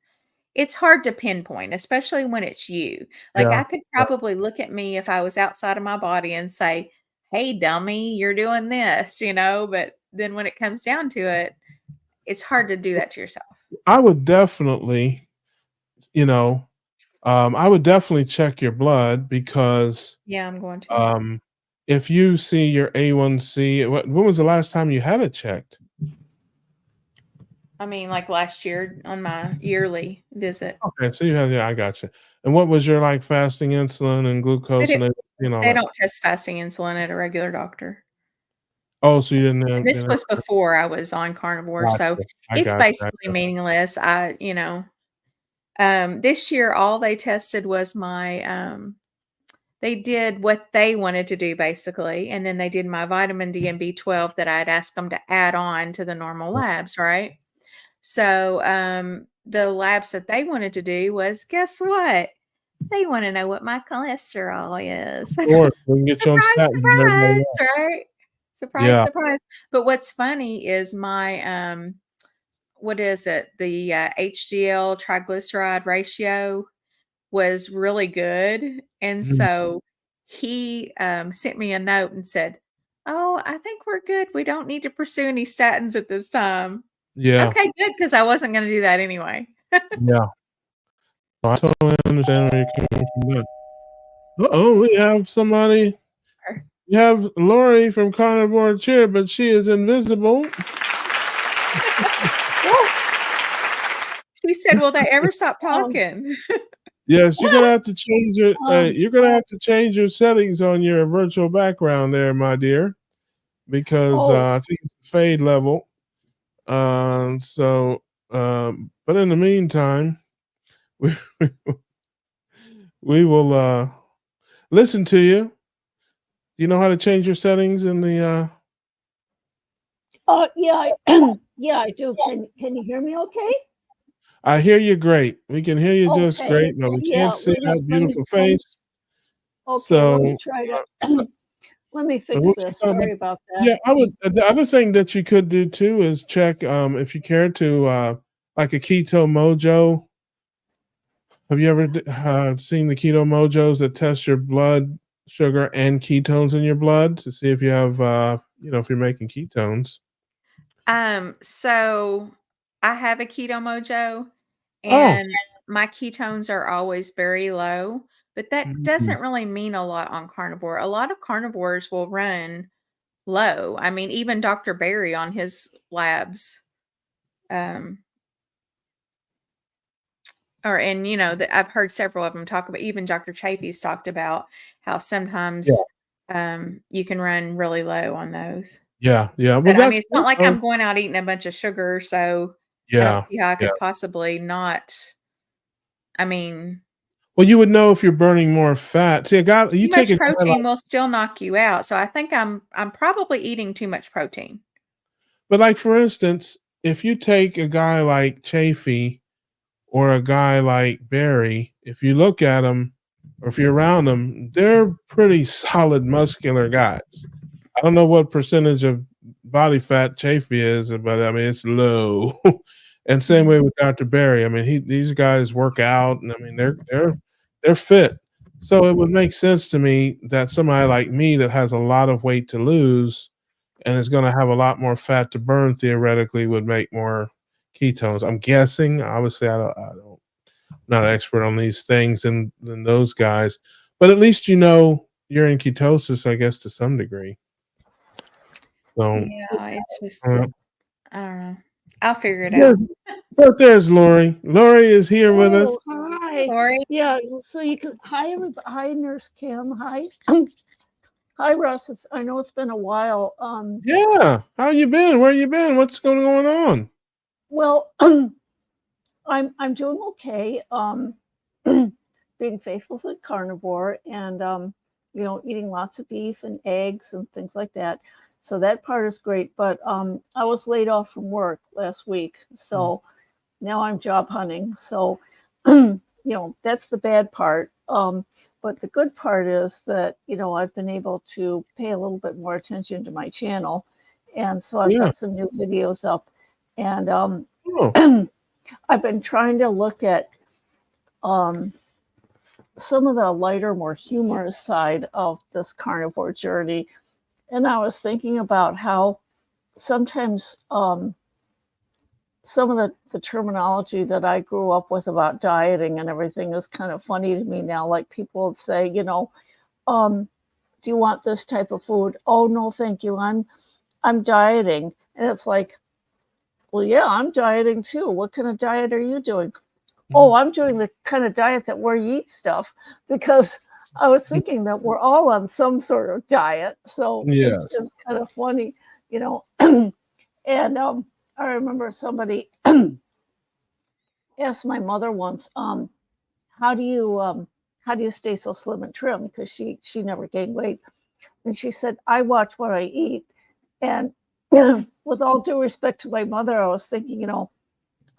it's hard to pinpoint, especially when it's you. Like Yeah. I could probably look at me if I was outside of my body and say, "Hey dummy, you're doing this," but then when it comes down to it, it's hard to do that to yourself. I would definitely, you know, I would definitely check your blood because Yeah, I'm going to. um, if you see your A1C, when was the last time you had it checked? I mean, like last year on my yearly visit. Okay, so you had, yeah, I got you. And what was your like fasting insulin and They glucose do and all they that? don't test fasting insulin at a regular doctor. Oh, so So you didn't and get this it? was before I was on carnivore, so Gotcha. I it's got you. I basically got meaningless. This year, all they tested was they did what they wanted to do basically, and then they did my vitamin D and B12 that I'd asked them to add on to the normal you. labs, right? So, the labs that they wanted to do was guess what? They wanna know what my cholesterol is. Of course, we can get you on Surprise, statins and everything surprise, else. right? Surprise, Yeah. surprise. But what's funny is my, what is it? The, HDL triglyceride ratio. was really good, and Mhm. so he, sent me a note and said, "Oh, I think we're good. We don't need to pursue any statins at this time." Yeah, Okay, good, because I wasn't gonna do that anyway. yeah. I totally understand where you're coming from there. Uh-oh, we have somebody. We have Lori from Carnivore Cheer, but she is invisible. She said, "Will they ever stop Um, talking?" Yes, you're gonna have to change your um, you're gonna have to change your settings on your virtual background there, my dear, because oh, I think it's the fade level. But in the meantime, we we will listen to you. Do you know how to change your settings in the yeah, yeah, I do. Can you hear me okay? I hear you great. We can hear you just Okay. great, but we can't Yeah, see that beautiful face. okay, let me So, try uh, to let me fix what you this. talking about? Sorry about that. Yeah, I would. The other thing that you could do too is check if you care to like a Keto Mojo. Have you ever seen the Keto Mojos that test your blood sugar and ketones in your blood to see if you have if you're making ketones? So I have a Keto Mojo, Oh, and my ketones are always very low, but that mhm. doesn't really mean a lot on carnivore. A lot of carnivores will run low. I mean, even Dr. Berry on his labs, um, and I've heard several of them talk about. Even Dr. Chafee's talked about how Yeah, sometimes you can run really low on those. yeah, yeah. Well, But I mean, that's it's not good. like I'm going out eating a bunch of sugar, so I don't Yeah, see how I yeah. could possibly not. I mean, Well, you would know if you're burning more fat. See, a guy, you too take much a guy like, protein will still knock you out, so I think I'm probably eating too much protein. but like for instance, if you take a guy like Chafee or a guy like Barry, if you look at them or if you're around them, they're pretty solid, muscular guys. I don't know what percentage of body fat Chafee is, but I mean it's low. And same Mhm. way with Dr. Barry. I mean, these guys work out, and I mean they're fit. So it would make sense to me that somebody like me that has a lot of weight to lose and is going to have a lot more fat to burn theoretically would make more ketones. I'm guessing. Obviously, I don't not an expert on these things than those guys, but at least you know you're in ketosis, I guess, to some degree. So, Yeah, it's uh, just I don't know. I'll figure it there's, out. but there's Lori. Lori is here with us. Oh, hi. Lori, Yeah, so you can hi everybody. Hi, Nurse Kim. Hi. Hi, Russ. I know it's been a while. Yeah, how you been? Where you been? What's going on? Well, I'm doing okay. Being faithful to the carnivore and eating lots of beef and eggs and things like that. So that part is great. But I was laid off from work last week, so now I'm job hunting. So that's the bad part. But the good part is that I've been able to pay a little bit more attention to my channel, and so I've Yeah. got some new videos up, and Oh, I've been trying to look at um, some of the lighter, more humorous side of this carnivore journey. And I was thinking about how sometimes some of the terminology that I grew up with about dieting and everything is kind of funny to me now. Like people would say, do you want this type of food? Oh no, thank you. I'm dieting. And it's like, well, yeah, I'm dieting too. What kind of diet are you doing? Oh, I'm doing the kind of diet that where you eat stuff because I was thinking that we're all on some sort of diet. So it's yes. it's kind of funny, you know. And I remember somebody asked my mother once, how do you stay so slim and trim? Because she never gained weight. And she said, I watch what I eat. And with all due respect to my mother, I was thinking,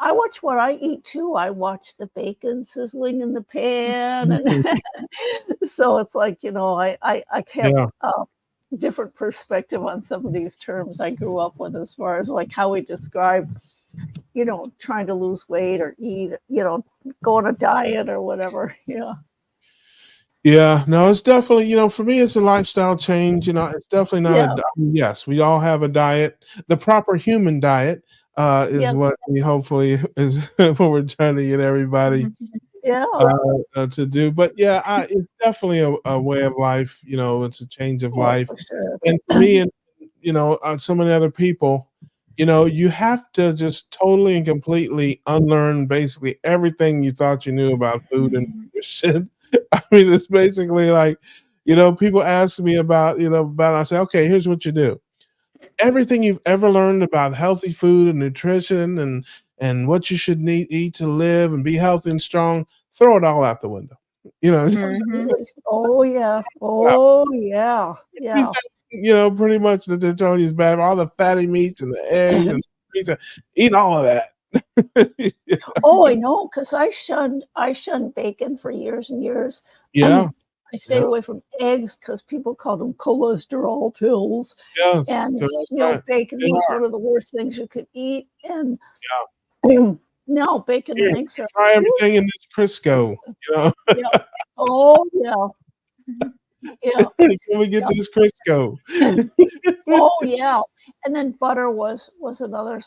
I watch what I eat too. I watch the bacon sizzling in the pan, and so it's like I have Yeah. a different perspective on some of these terms I grew up with as far as like how we describe. trying to lose weight or eat, go on a diet or whatever. Yeah. Yeah, no, it's definitely, for me, it's a lifestyle change. It's definitely not Yeah. yes, we all have a diet. The proper human diet is Yes. what we hopefully is what we're trying to get everybody Yeah. to do. But yeah, it's definitely a way of life. It's a change of Oh, life. for sure. And for me, and so many other people, you have to just totally and completely unlearn basically everything you thought you knew about food and nutrition. I mean, it's basically like, people ask me about, I say, okay, here's what you do. Everything you've ever learned about healthy food and nutrition and what you should eat to live and be healthy and strong, throw it all out the window. You know, Mhm. Oh, yeah. yeah, Oh, yeah. Yeah. everything, pretty much that they're telling you is bad. All the fatty meats and the eggs and pizza, eat all of that. Oh, I know, because I shunned bacon for years and years. Yeah, I stayed yeah, away from eggs because people called them cholesterol pills, yes, and, 'cause that's right. bacon They was are, one of the worst things you could eat, and yeah. now bacon Here, and let eggs me are fry woo, everything in this Crisco, you know? yeah. Oh, yeah, yeah, Can we get this Crisco? yeah. Oh, yeah, and then butter was another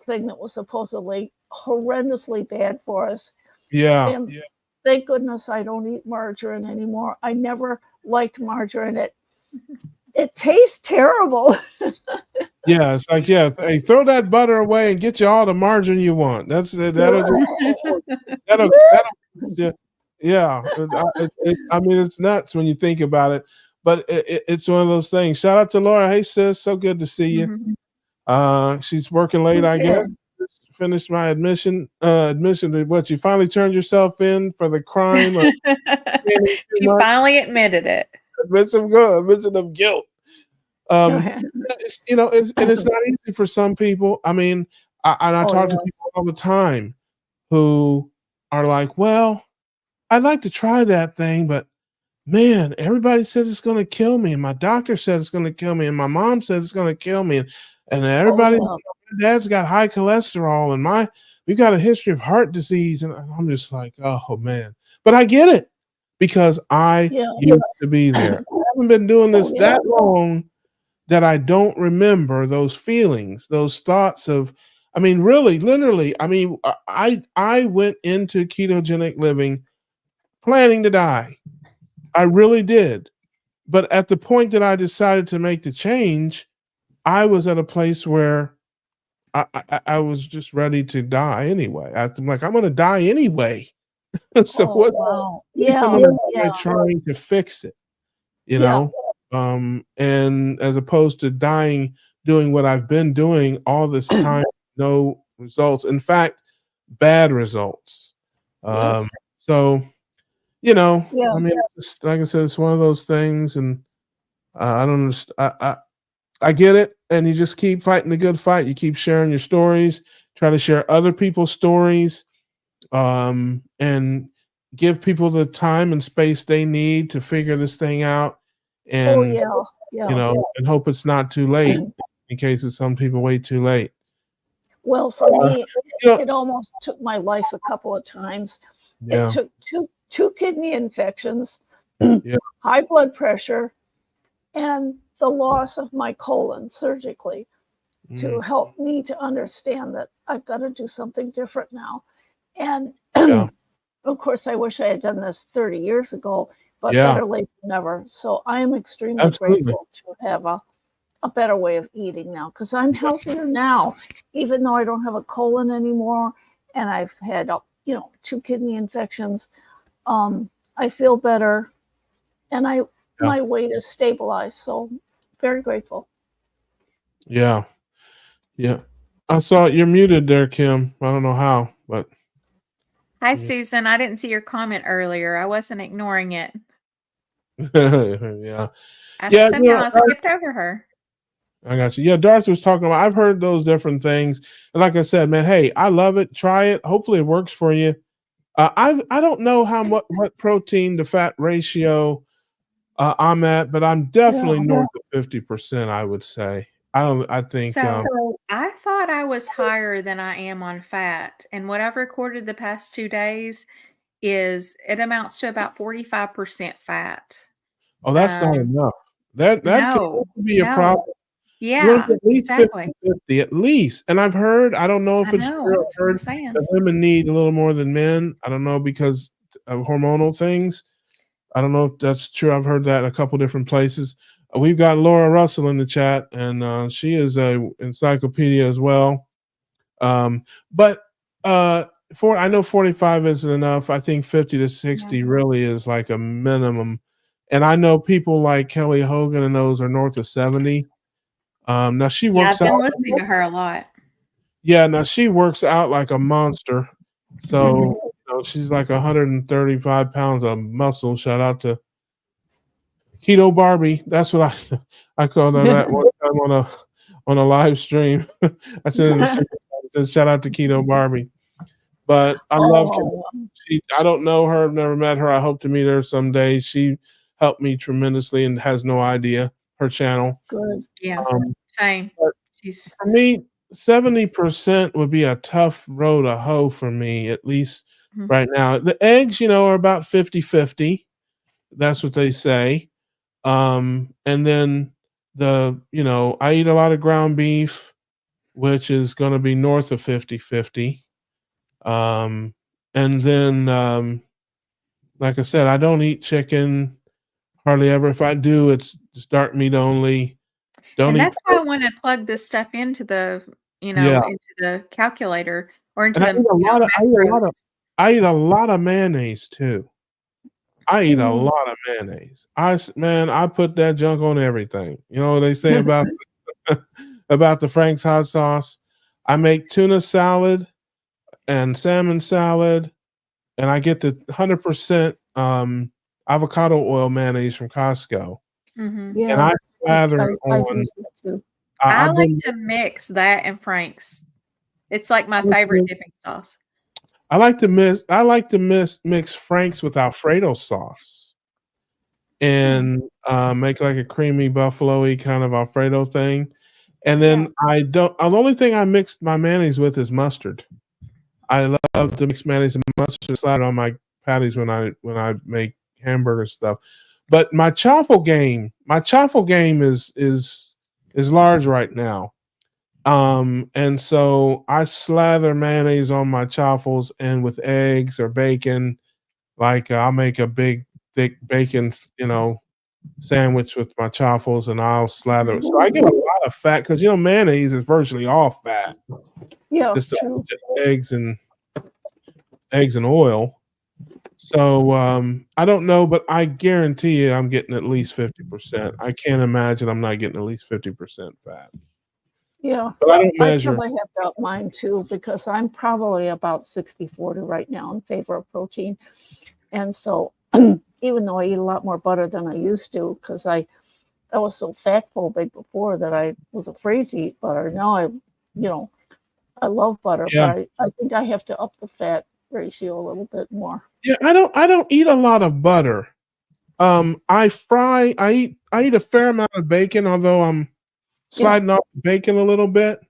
thing that was supposedly horrendously bad for us, Yeah, and yeah, thank goodness I don't eat margarine anymore. I never liked margarine. It tastes terrible. yeah, it's like, yeah, hey, throw that butter away and get you all the margarine you want. That'll just that'll yeah, yeah, I mean, it's nuts when you think about it, but it's one of those things. Shout out to Laura. Hey, sis, so good to see you. Mhm. She's working late, I guess. Okay. Just finished my admission to what you finally turned yourself in for the crime of spending too She much. finally admitted it. Admission of guilt. Yeah, it's not easy for some people. I mean, I Oh, talk to yeah. people all the time who are like, "Well, I'd like to try that thing, but man, everybody says it's gonna kill me, and my doctor said it's gonna kill me, and my mom said it's gonna kill me, and Oh, everybody, yeah. my dad's got high cholesterol, and we got a history of heart disease," and I'm just like, "Oh man," but I get it because I Yeah. used to be there. I haven't been doing Oh, this yeah. that long that I don't remember those feelings, those thoughts of. I mean, really, literally. I mean, I went into ketogenic living planning to die. I really did. But at the point that I decided to make the change, I was at a place where I was just ready to die anyway. I'm like, I'm going to die anyway. So Oh, what? wow. At least I'm Yeah. going to die Yeah. trying to fix it, you Yeah. know. And as opposed to dying doing what I've been doing all this time, no results. In fact, bad results. Yes. So Yeah. I mean, it's just, like I said, it's one of those things, and I don't understand. I get it, and you just keep fighting the good fight. You keep sharing your stories, try to share other people's stories, and give people the time and space they need to figure this thing out, Oh, and yeah. Yeah. and hope it's not too late in case it's some people wait too late. Well, for Uh, me, you know, it almost took my life a couple of times. It yeah, took two kidney infections, yeah, high blood pressure, and the loss of my colon surgically to mm, help me to understand that I've got to do something different now. And yeah, of course, I wish I had done this 30 years ago, but yeah, better late than never. So I am extremely absolutely. grateful to have a better way of eating now because I'm healthier now, even though I don't have a colon anymore and I've had, two kidney infections. I feel better and Yeah, my weight is stabilized. So very grateful. yeah, yeah. I saw you're muted there, Kim. I don't know how, but Hi, yeah, Susan. I didn't see your comment earlier. I wasn't ignoring it. yeah, I yeah. somehow skipped over her. I got you. Yeah, Darth was talking about. I've heard those different things, and like I said, man, hey, I love it. Try it. Hopefully, it works for you. I don't know how much what protein to fat ratio I'm at, but I'm Yeah. definitely north of 50%. I would say. I think So I thought I was higher than I am on fat, and what I've recorded the past 2 days is it amounts to about 45% fat. oh, that's not Um, enough. That no, could be a problem. no. You want to Yeah, get at least exactly. 50/50, at least. And I've heard, I don't know if I it's know, true, I've that's what I'm heard saying. that women need a little more than men. I don't know because of hormonal things. I don't know if that's true. I've heard that in a couple different places. We've got Laura Russell in the chat, and she is a encyclopedia as well. But I know 45 isn't enough. I think 50 to 60 Yeah. really is like a minimum. And I know people like Kelly Hogan and those are north of 70. Now she Yeah, works I've out. been listening to her a lot. Yeah, now she works out like a monster. So she's like 135 pounds of muscle. Shout out to Keto Barbie. That's what I called her that one time on a live stream. I said in the super chat, I said, shout out to Keto Barbie. But I love Oh, I don't know her, I've never met her. I hope to meet her someday. She helped me tremendously and has no idea her channel. good. Yeah, Um, same. but She's for me, 70% would be a tough row to hoe for me, at least Mhm. right now. The eggs, are about 50/50. That's what they say. And then I eat a lot of ground beef, which is going to be north of 50/50. And then, like I said, I don't eat chicken hardly ever. If I do, it's just dark meat only. Don't and eat that's why I pork. wanna plug this stuff into the Yeah. into the calculator or into And the, macros. I eat a lot of mayonnaise too. I eat a Mm. lot of mayonnaise. Man, I put that junk on everything. You know what they say about about the Frank's hot sauce? I make tuna salad and salmon salad, and I get the 100% avocado oil mayonnaise from Costco, and Yeah, I slather it I've on. used it too. I I've like been to mix that and Frank's. It's like my favorite dipping sauce. mix Frank's with Alfredo sauce and make like a creamy buffalo-y kind of Alfredo thing. And then the only thing I mixed my mayonnaise with is mustard. I love to mix mayonnaise and mustard slather on my patties when I make hamburger stuff. But my chaffle game is large right now. And so I slather mayonnaise on my chaffles and with eggs or bacon. Like I'll make a big thick bacon, sandwich with my chaffles, and I'll slather it. So I get a lot of fat because mayonnaise is virtually all fat. Yeah, Just true. eggs and oil. So I don't know, but I guarantee you I'm getting at least 50%. I can't imagine I'm not getting at least 50% fat. Yeah, But I don't I measure. probably have to up mine too because I'm probably about 60/40 right now in favor of protein. And so even though I eat a lot more butter than I used to, because I was so fat phobic before that I was afraid to eat butter. Now I love butter, Yeah. but I think I have to up the fat ratio a little bit more. Yeah, I don't eat a lot of butter. I eat a fair amount of bacon, although I'm sliding off bacon a little bit.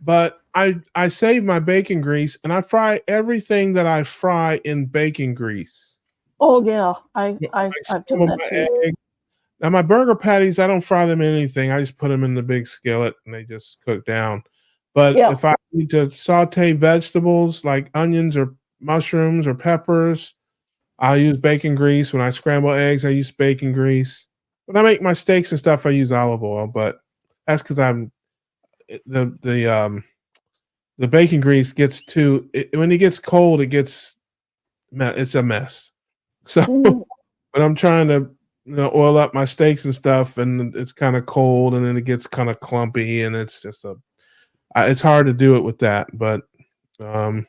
But I save my bacon grease and I fry everything that I fry in bacon grease. Oh yeah, I've Like done that too. egg. Now my burger patties, I don't fry them in anything. I just put them in the big skillet and they just cook down. But Yeah. if I need to saute vegetables like onions or mushrooms or peppers, I'll use bacon grease. When I scramble eggs, I use bacon grease. When I make my steaks and stuff, I use olive oil, but that's because the bacon grease gets when it gets cold, it's a mess. So when I'm trying to oil up my steaks and stuff, and it's kind of cold, and then it gets kind of clumpy, and it's just it's hard to do it with that. But so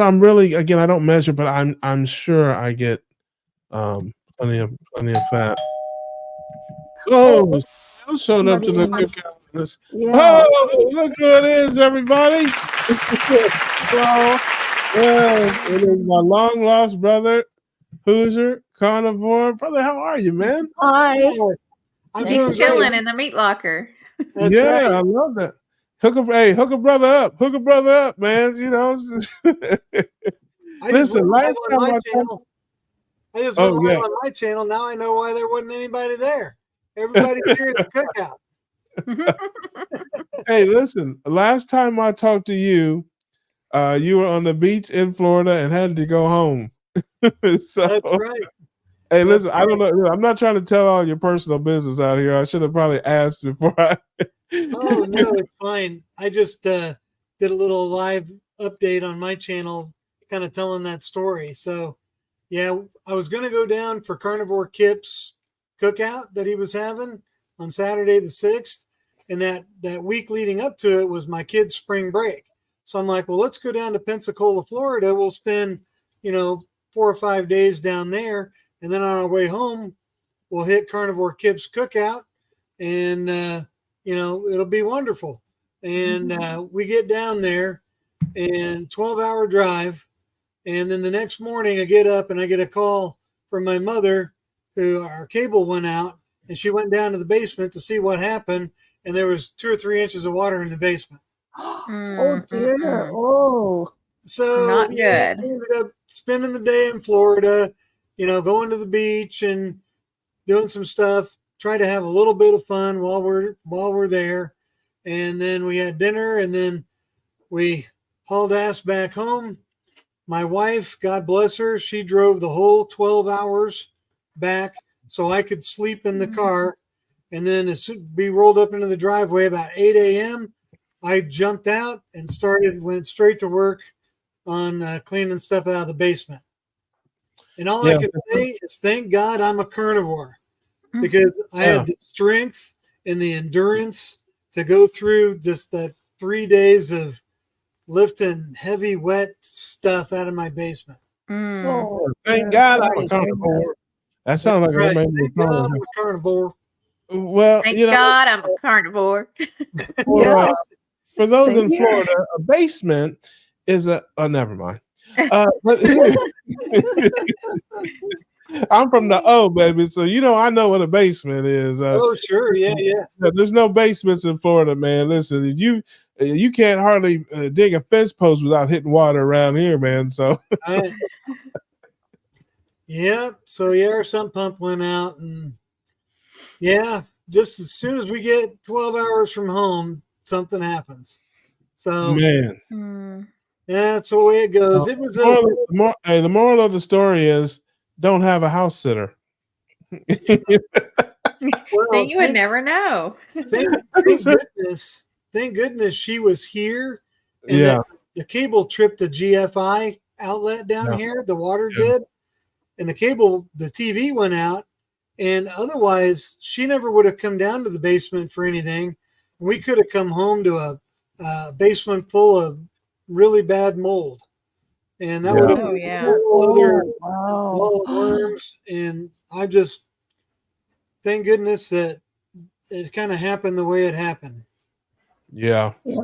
I'm really, again, I don't measure, but I'm sure I get plenty of fat. Oh, Sal showed up to the cookout. Yeah. Oh, look who it is, everybody! Well, It is my long lost brother, Hoosier Carnivore. Brother, how are you, man? hi. I'm Thanks. doing He's great. chilling in the meat locker. That's Yeah, right. I love that. Hook a brother up. Hook a brother up, man. You know. I just Listen, went live last on time my I talked. channel. I just Oh went live yeah. on my channel. Now I know why there wasn't anybody there. Everybody's here at the cookout. Hey, listen. Last time I talked to you, you were on the beach in Florida and had to go home. So, That's right. hey, That's listen. I don't know. I'm not trying to tell all your personal business out here. I should have probably asked before I. Oh no, it's fine. I just did a little live update on my channel, kind of telling that story. So, yeah, I was going to go down for Carnivore Kip's cookout that he was having on Saturday the 6th, and that week leading up to it was my kids' spring break. So I'm like, well, let's go down to Pensacola, Florida. We'll spend, 4 or 5 days down there, and then on our way home, we'll hit Carnivore Kip's cookout, and it'll be wonderful. And we get down there, and 12-hour drive, and then the next morning I get up and I get a call from my mother, who our cable went out, and she went down to the basement to see what happened, and there was 2 or 3 inches of water in the basement. Oh dear. Mm-mm-mm. Oh. So Not yeah, good. we ended up spending the day in Florida, going to the beach and doing some stuff, try to have a little bit of fun while we're there. And then we had dinner, and then we hauled ass back home. My wife, God bless her, she drove the whole 12 hours back so I could sleep in the car. And then as we rolled up into the driveway about 8 a.m., I jumped out and went straight to work on cleaning stuff out of the basement. And all I Yeah. can say is thank God I'm a carnivore, because I had the strength and the endurance to go through just that 3 days of lifting heavy, wet stuff out of my basement. Mm. Oh. Thank dear. God I'm Sorry a to hear carnivore. That sounds like Right. a Thank God I'm a carnivore. Well, Thank God I'm a carnivore. for, Yeah. for those Same in here. Florida, a basement is a. Oh, never mind. But I'm from the O, baby, so I know what a basement is. Oh, sure. Yeah. There's no basements in Florida, man. Listen, you can't hardly dig a fence post without hitting water around here, man. So Yeah. So yeah, our sump pump went out, and yeah, just as soon as we get 12 hours from home, something happens. So man, Mm. yeah, that's the way it goes. It was the moral of the story is don't have a house sitter. Then you would never know. thank goodness she was here, and Yeah. that the cable tripped the GFI outlet down here. The water did, and the TV went out, and otherwise she never would have come down to the basement for anything. We could have come home to a basement full of really bad mold, and that would have Oh, yeah. a whole other Wow. ball of worms. And I just thank goodness that it kind of happened the way it happened. Yeah. Yeah.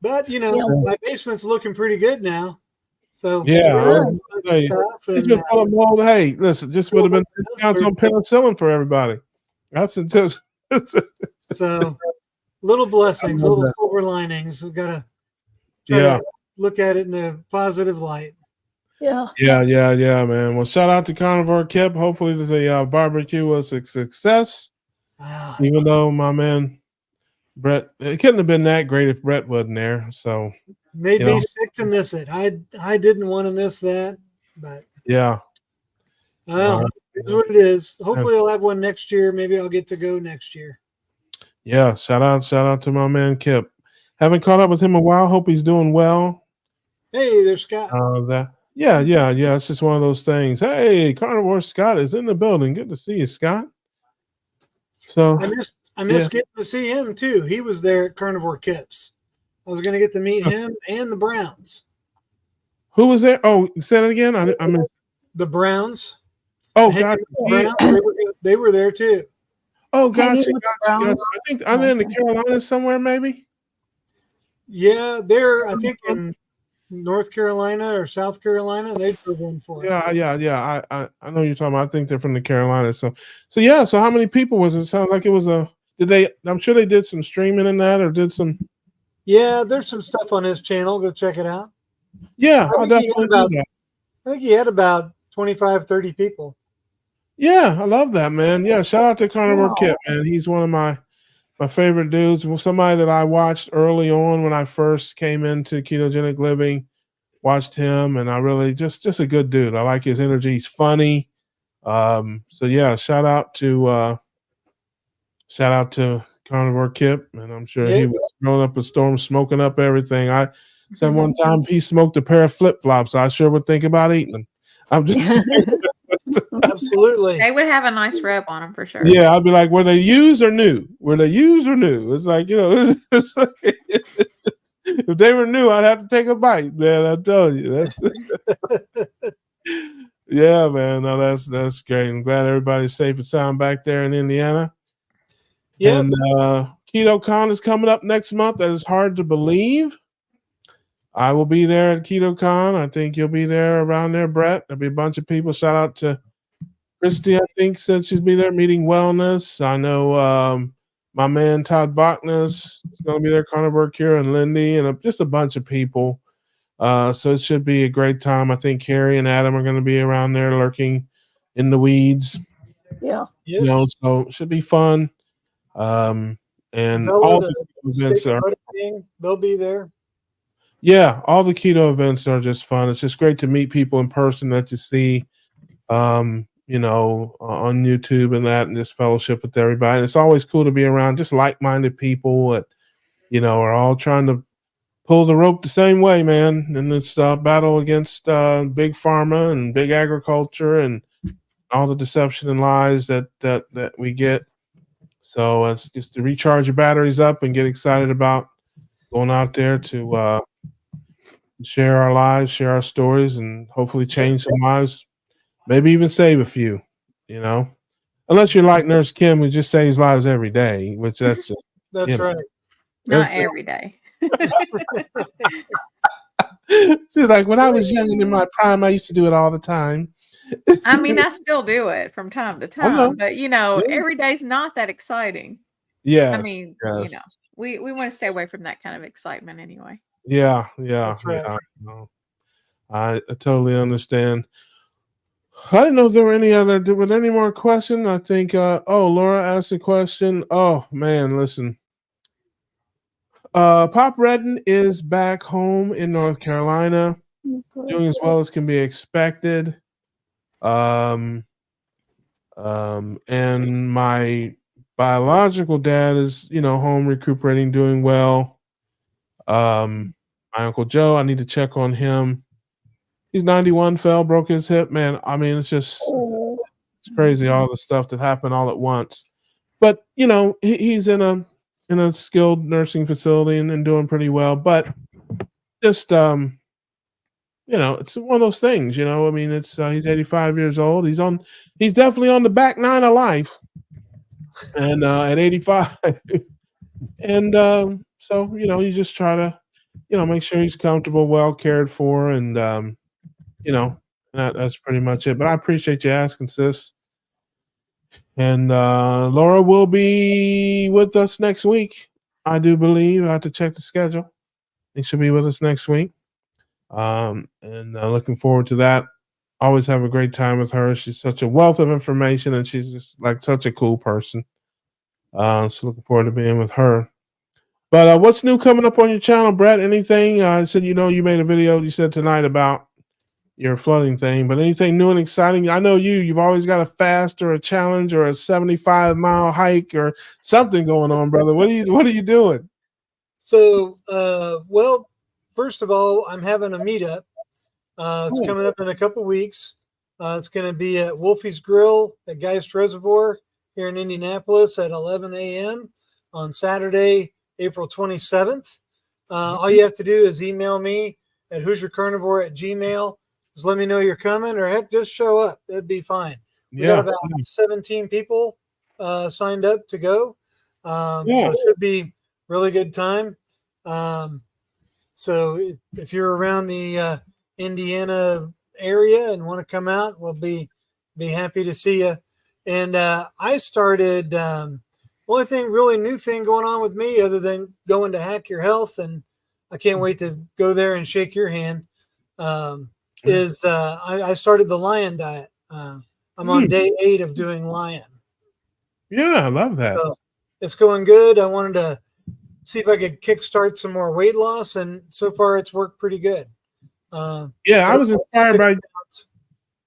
But my basement's looking pretty good now. So Yeah. stuff It's and been full of mold. Hey, listen, just would have been discounts on penicillin for everybody. That's just so little blessings, little silver linings. We've got to try to look at it in a positive light. Yeah. Yeah, man. Well, shout out to Carnivore Kip. Hopefully, this barbecue was a success. Even though my man Brett, it couldn't have been that great if Brett wasn't there. So made me sick to miss it. I didn't want to miss that, but yeah. it's what it is. Hopefully, I'll have one next year. Maybe I'll get to go next year. Yeah, shout out to my man Kip. Haven't caught up with him in a while. Hope he's doing well. Hey, there's Scott. Yeah. It's just one of those things. Hey, Carnivore Scott is in the building. Good to see you, Scott. So I missed getting to see him too. He was there at Carnivore Kip's. I was going to get to meet him and the Browns. Who was there? Oh, say that again. I missed the Browns. Oh, gotcha. They were there too. Oh, gotcha. I think I'm in the Carolinas somewhere, maybe. Yeah, they're I think in North Carolina or South Carolina. They drove one for us. Yeah. I know you're talking about. I think they're from the Carolinas. So yeah. So how many people was it? Sounds like it was a. Did they? I'm sure they did some streaming in that, or did some. Yeah, there's some stuff on his channel. Go check it out. Yeah, I'll definitely do that. I think he had about 25, 30 people. Yeah, I love that, man. Yeah, shout out to Carnivore Wow. Kip, man. He's one of my favorite dudes. Well, somebody that I watched early on when I first came into ketogenic living. Watched him, and I really just a good dude. I like his energy. He's funny. So yeah, shout out to Carnivore Kip, and I'm sure he was throwing up a storm, smoking up everything. I said one time he smoked a pair of flip flops. I sure would think about eating them. I'm just Absolutely. They would have a nice rub on them for sure. Yeah, I'd be like, were they used or new? Were they used or new? It's like, it's like, if they were new, I'd have to take a bite, man. I tell you, that's yeah, man. No, that's great. I'm glad everybody's safe and sound back there in Indiana. Yeah. And Keto Con is coming up next month. That is hard to believe. I will be there at Keto Con. I think you'll be there around there, Brett. There'll be a bunch of people. Shout out to Christy, I think, said she'll be there meeting wellness. I know my man Todd Bachnes is going to be there, Carnivore Cure and Lindy, and just a bunch of people. So it should be a great time. I think Carrie and Adam are going to be around there lurking in the weeds. Yeah. So it should be fun. And all the events they'll be there. Yeah, all the keto events are just fun. It's just great to meet people in person that you see on YouTube and that, and just fellowship with everybody. And it's always cool to be around just like-minded people that, are all trying to pull the rope the same way, man, in this battle against big pharma and big agriculture and all the deception and lies that we get. So it's just to recharge your batteries up and get excited about going out there to share our lives, share our stories, and hopefully change some lives. Maybe even save a few, unless you're like Nurse Kim, who just saves lives every day, which that's just that's right. Not every day. She's like, when I was young and in my prime, I used to do it all the time. I mean, I still do it from time to time, but every day's not that exciting. Yeah. I mean, we want to stay away from that kind of excitement anyway. Yeah. Right. I totally understand. I didn't know if there were were there any more questions? I think, Laura asked a question. Oh, man, listen. Pop Redden is back home in North Carolina, doing as well as can be expected. And my biological dad is, home recuperating, doing well. My Uncle Joe, I need to check on him. He's 91, broke his hip, man. I mean, it's just it's crazy, all the stuff that happened all at once. But he's in a skilled nursing facility and doing pretty well. But just it's one of those things. I mean, it's he's 85 years old. He's definitely on the back nine of life, and at 85, and so you just try to make sure he's comfortable, well cared for, and that's pretty much it. But I appreciate you asking, sis. And Laura will be with us next week, I do believe. I have to check the schedule. I think she'll be with us next week. And looking forward to that. Always have a great time with her. She's such a wealth of information, and she's just like such a cool person. So looking forward to being with her. But what's new coming up on your channel, Brett? Anything? I said, you made a video you said tonight about your flooding thing, but anything new and exciting? I know you've always got a fast or a challenge or a 75-mile hike or something going on, brother. What are you doing? So, well, first of all, I'm having a meetup. It's coming up in a couple weeks. It's going to be at Wolfie's Grill at Geist Reservoir here in Indianapolis at 11 a.m. on Saturday, April 27th. All you have to do is email me at HoosierCarnivore@gmail.com. Just let me know you're coming, or heck, just show up. That'd be fine. We got about 17 people signed up to go. So it should be really good time. So if you're around the Indiana area and want to come out, we'll be happy to see you. And I started only thing really new thing going on with me other than going to Hack Your Health, and I can't wait to go there and shake your hand. Is I started the Lion diet. I'm on day 8 of doing Lion. Yeah, I love that. So it's going good. I wanted to see if I could kickstart some more weight loss, and so far it's worked pretty good. Yeah, I was inspired by.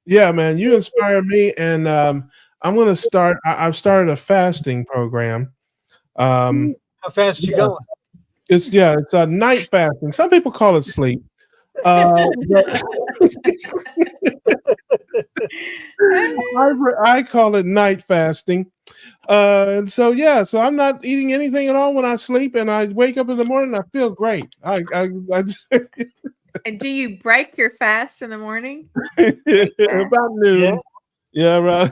Yeah, man, you inspired me, and I'm gonna start. I've started a fasting program. How fast you going? It's a night fasting. Some people call it sleep. I call it night fasting. And so I'm not eating anything at all when I sleep, and I wake up in the morning and I feel great. And do you break your fast in the morning? About noon. Yeah, right.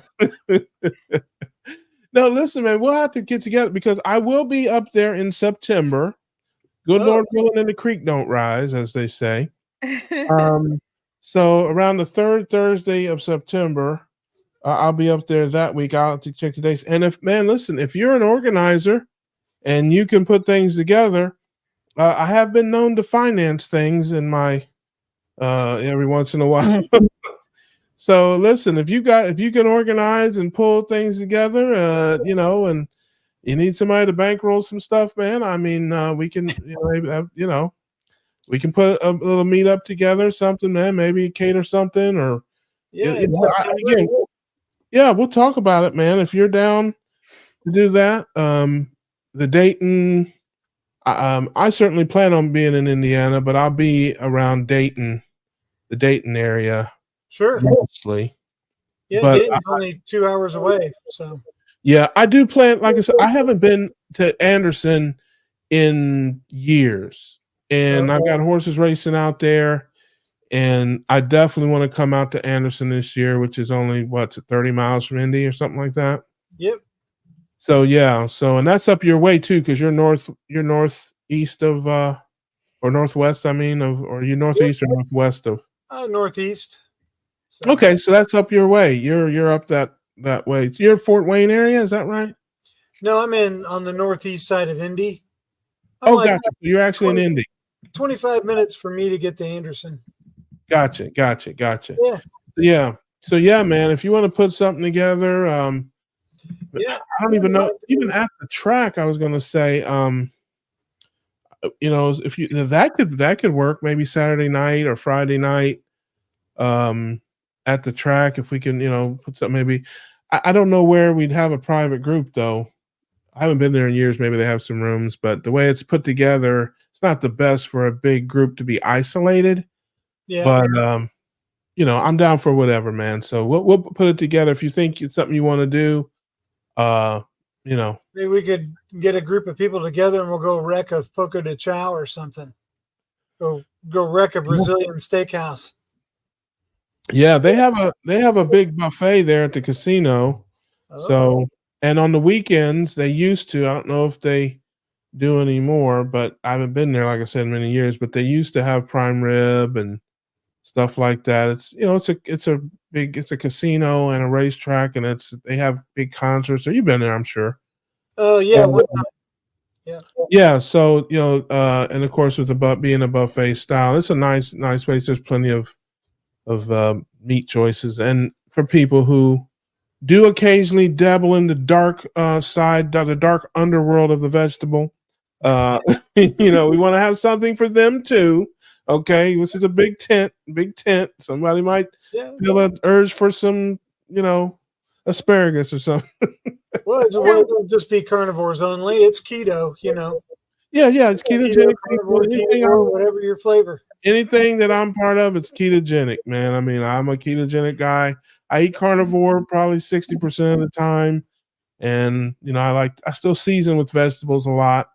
No, listen, man, we'll have to get together because I will be up there in September. Good Lord willing, and the creek don't rise, as they say. So around the 3rd Thursday of September, I'll be up there that week. I'll have to check the dates. And if you're an organizer and you can put things together, I have been known to finance things in my every once in a while. So listen, if you can organize and pull things together, and you need somebody to bankroll some stuff, man. I mean, we can, we can put a little meetup together, something, man. Maybe cater something, or again, we'll talk about it, man. If you're down to do that, the Dayton, I certainly plan on being in Indiana, but I'll be around Dayton, the Dayton area. Sure. Mostly. Yeah, but Dayton's only 2 hours away. So yeah, I do plan, like I said, I haven't been to Anderson in years. And I've got horses racing out there. And I definitely want to come out to Anderson this year, which is only 30 miles from Indy or something like that. Yep. So and that's up your way too, because you're northeast of or northwest, or you're northeast or northwest of northeast. So. Okay, so that's up your way. You're up that way. You're Fort Wayne area, is that right? No, I'm on the northeast side of Indy. Gotcha. You're actually in Indy. 25 minutes for me to get to Anderson. Gotcha. Yeah. So man, if you want to put something together, I don't even know. Even at the track, I was going to say, if that could work. Maybe Saturday night or Friday night. At the track, if we can, put something, maybe, I don't know where we'd have a private group though. I haven't been there in years. Maybe they have some rooms, but the way it's put together, it's not the best for a big group to be isolated. Yeah. But, I'm down for whatever, man. So we'll put it together. If you think it's something you want to do, maybe we could get a group of people together and we'll go wreck a Foco de Chao or something. Go wreck a Brazilian steakhouse. Yeah, they have a big buffet there at the casino. So, and on the weekends they used to, I don't know if they do anymore, but I haven't been there, like I said, in many years, but they used to have prime rib and stuff like that. It's it's a casino and a racetrack, and they have big concerts. So you've been there, I'm sure. Oh yeah, one time. Yeah. Yeah. So, and of course with being a buffet style, it's a nice place. There's plenty of meat choices, and for people who do occasionally dabble in the dark side, the dark underworld of the vegetable, we want to have something for them too. Okay, this is a big tent. Somebody might feel an urge for some, asparagus or something. Well, it won't just be carnivores only. It's keto, Yeah, it's ketogenic. Carnivore, whatever your flavor. Anything that I'm part of, it's ketogenic, man. I mean, I'm a ketogenic guy. I eat carnivore probably 60% of the time. And, I still season with vegetables a lot.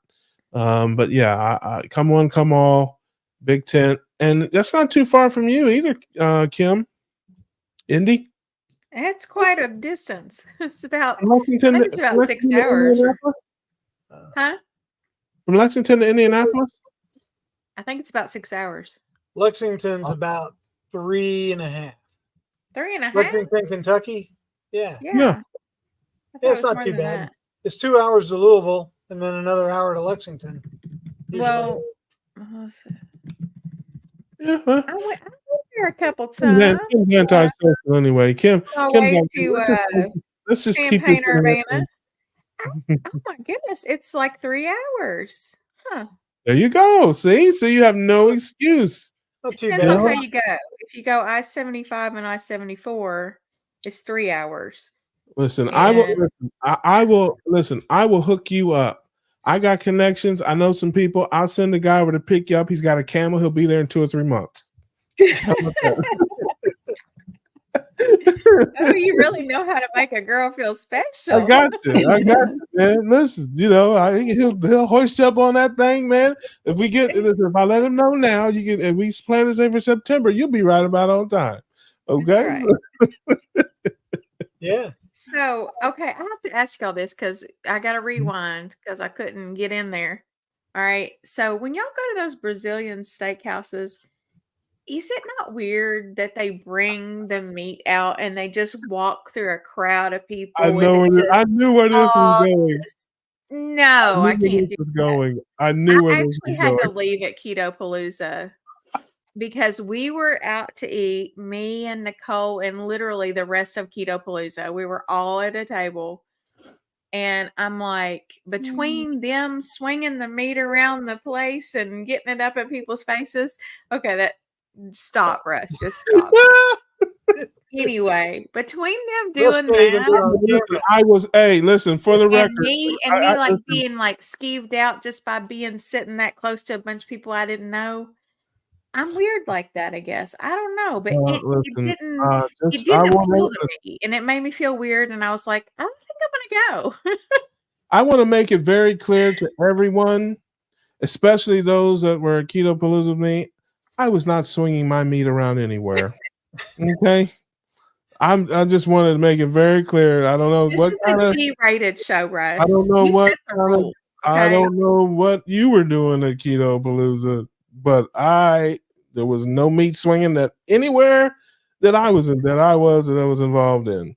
But yeah, I come one, come all, big tent. And that's not too far from you either, Kim. Indy? It's quite a distance. It's about, Lexington, I think it's about 6 hours. Huh? From Lexington to Indianapolis? I think it's about 6 hours. Lexington's about 3.5. 3.5? Lexington, Kentucky. Yeah. Yeah. Yeah. I thought Yeah, it it's was not more too than bad. that. It's 2 hours to Louisville and then another hour to Lexington. Usually. Well, Yeah. I went there a couple Kim's times. antisocial anyway. Kim's Away like, to let's just keep Champaign, this in Urbana. Oh my goodness, it's like 3 hours. Huh. There you go. See? So you have no excuse. Not too Depends bad. on how you go. If you go I-75 and I-74, it's 3 hours. Listen, And I will hook you up. I got connections. I know some people. I'll send the guy over to pick you up. He's got a camel. He'll be there in 2 or 3 months. How about oh, you really know how to make a girl feel special. I got you, man. Listen, he'll hoist you up on that thing, man. If I let him know now, if we plan this in for September, you'll be right about on time. Okay. That's right. Yeah. So, okay, I have to ask y'all this because I got to rewind because I couldn't get in there. All right. So, when y'all go to those Brazilian steakhouses, is it not weird that they bring the meat out and they just walk through a crowd of people I knew where this was going. No, I can't do that. I knew where I this was actually had to going. leave at Keto Palooza because we were out to eat, me and Nicole and literally the rest of Keto Palooza. We were all at a table. And I'm like, between them swinging the meat around the place and getting it up in people's faces. Okay, stop, Russ. Just stop. Anyway, between them doing that, listen, for the record. me like being like skeeved out just by being sitting that close to a bunch of people I didn't know. I'm weird like that, I guess. I don't know, but it didn't appeal to me, and it made me feel weird. And I was like, I don't think I'm gonna go. I want to make it very clear to everyone, especially those that were at Keto Palooza with me, I was not swinging my meat around anywhere. Okay, I just wanted to make it very clear. I don't know this what is kind a of G-rated show, Russ. I don't know what set the rules, okay? I don't know what you were doing at Keto Palooza, but there was no meat swinging that anywhere that I was involved in.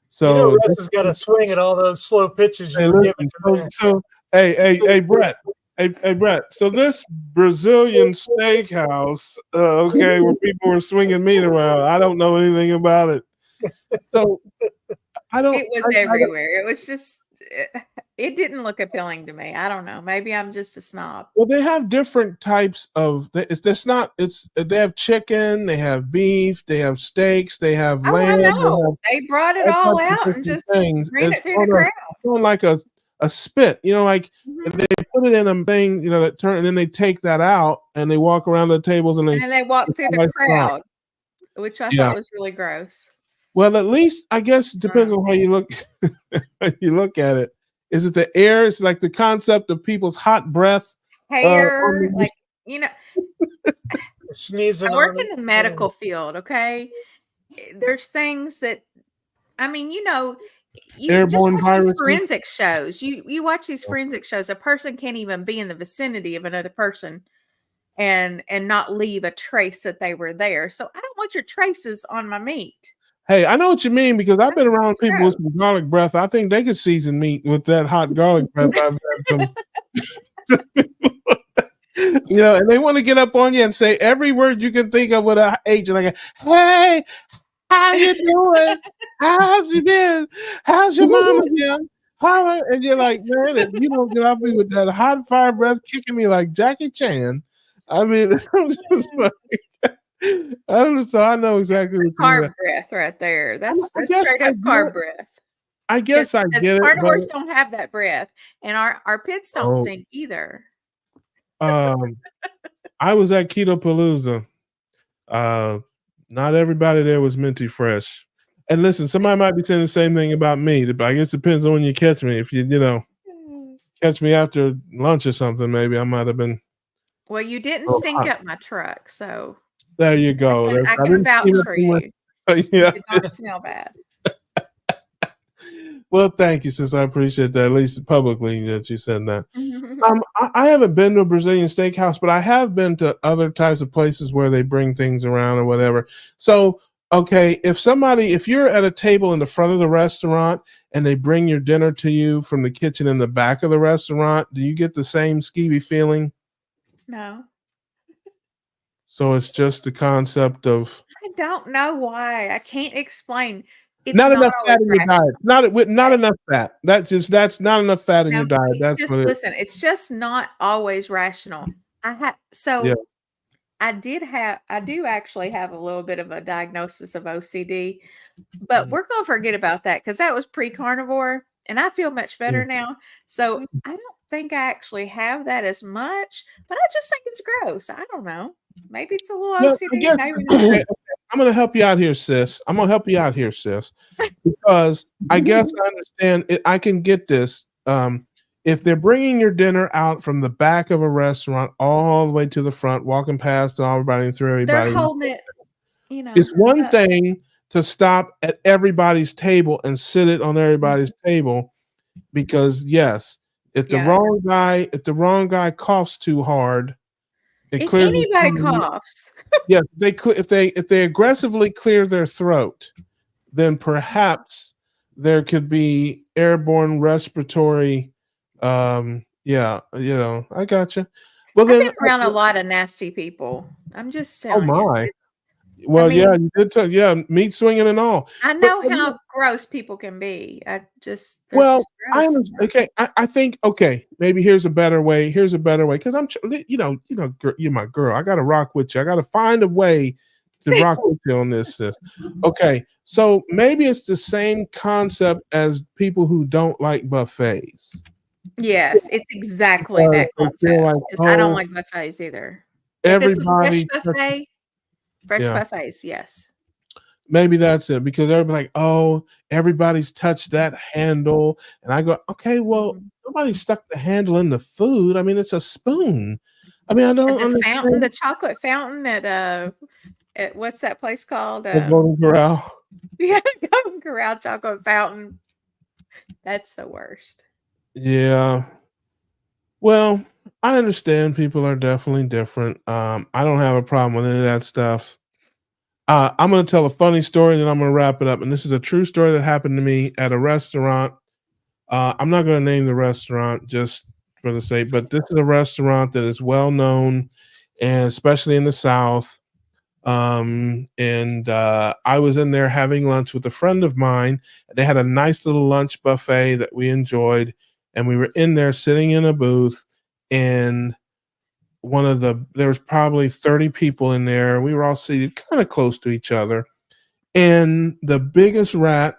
So Russ has got to swing at all those slow pitches you were giving to so hey Brett. Hey Brett. So this Brazilian steakhouse, okay, where people were swinging meat around, I don't know anything about it. So I don't. It was everywhere. It was just. It didn't look appealing to me. I don't know. Maybe I'm just a snob. Well, they have different types of. They have chicken, they have beef, they have steaks, they have lamb. I know. They brought it all out and just ran it through the crowd. On like a spit, like they put it in a thing, that turn, and then they take that out and they walk around the tables and then they walk through the crowd, which I thought was really gross. Well, at least I guess it depends on how you look. You look at it. Is it the air? It's like the concept of people's hot breath, hair, sneezing. I work in the medical field. Okay, there's things that, airborne viruses. Forensic shows. You watch these forensic shows. A person can't even be in the vicinity of another person and not leave a trace that they were there. So I don't want your traces on my meat. Hey, I know what you mean because I've been around people with some garlic breath. I think they could season meat with that hot garlic breath. I've had some and they want to get up on you and say every word you can think of with a H, and like, hey, how you doing? How's you been? How's your mama been? And you're like, man, if you don't get off me with that hot fire breath kicking me like Jackie Chan, I'm just like, I know exactly what carb breath right there. That's straight up carb breath. I guess I get it. Carnivores don't have that breath, and our pits don't stink either. I was at Keto Palooza. Not everybody there was minty fresh. And listen, somebody might be saying the same thing about me. But I guess it depends on when you catch me. If you catch me after lunch or something, maybe I might have been. Well, you didn't stink up my truck, so there you go. I can vouch for you. Yeah, it did not smell bad. Well, thank you, sis. I appreciate that. At least publicly that you said that. Mhm. I haven't been to a Brazilian steakhouse, but I have been to other types of places where they bring things around or whatever. So, okay, if you're at a table in the front of the restaurant and they bring your dinner to you from the kitchen in the back of the restaurant, do you get the same skeevy feeling? No. So it's just the concept of I don't know why. I can't explain. It's not not enough always fat in your rational. diet. Not Right. enough fat. That's not enough fat in No, your diet. it's That's just what it. listen, it's just not always rational. Yeah. I do actually have a little bit of a diagnosis of OCD, but Mhm. we're gonna forget about that because that was pre-carnivore, and I feel much better Mm. now. So I don't think I actually have that as much, but I just think it's gross. I don't know. Maybe it's a little Well, I OCD, guess maybe okay, not. okay. I'm gonna help you out here, sis. I'm gonna help you out here, sis. Because I guess I understand it, I can get this. If they're bringing your dinner out from the back of a restaurant all the way to the front, walking past everybody and through They're everybody, holding it, it's one up. thing to stop at everybody's table and sit it on everybody's table because yes, Yeah. if the wrong guy coughs too hard, it If clears his anybody throat. coughs, Yes, if they aggressively clear their throat, then perhaps there could be airborne respiratory. Yeah, I got you. Well, I've then, been around a lot of nasty people. I'm just oh telling you. my. I Well, yeah, mean, you did tell, yeah, meat swinging and all. I But know how gross people can be. They're well, just I gross understand. sometimes. Okay, I think okay, maybe here's a better way. Here's a better way because you're my girl. I got to rock with you. I got to find a way to rock with you on this, sis. Okay, so maybe it's the same concept as people who don't like buffets. Yes, it's exactly Because that they feel concept like, because I don't oh, like buffets either. If it's a everybody, fresh yeah, buffets, yes. maybe that's it. Because everybody's like, oh, everybody's touched that handle, and I go, okay, well, Mhm. nobody stuck the handle in the food. I mean, it's a spoon. I mean, I don't The understand chocolate fountain at what's that place called? the Golden Corral. Yeah, Golden Corral chocolate fountain. That's the worst. Yeah. Well, I understand people are definitely different. I don't have a problem with any of that stuff. I'm going to tell a funny story, then I'm going to wrap it up. And this is a true story that happened to me at a restaurant. I'm not going to name the restaurant just for the sake, but this is a restaurant that is well known, and especially in the South. And I was in there having lunch with a friend of mine. They had a nice little lunch buffet that we enjoyed, and we were in there sitting in a booth, and there was probably 30 people in there. We were all seated kind of close to each other. And the biggest rat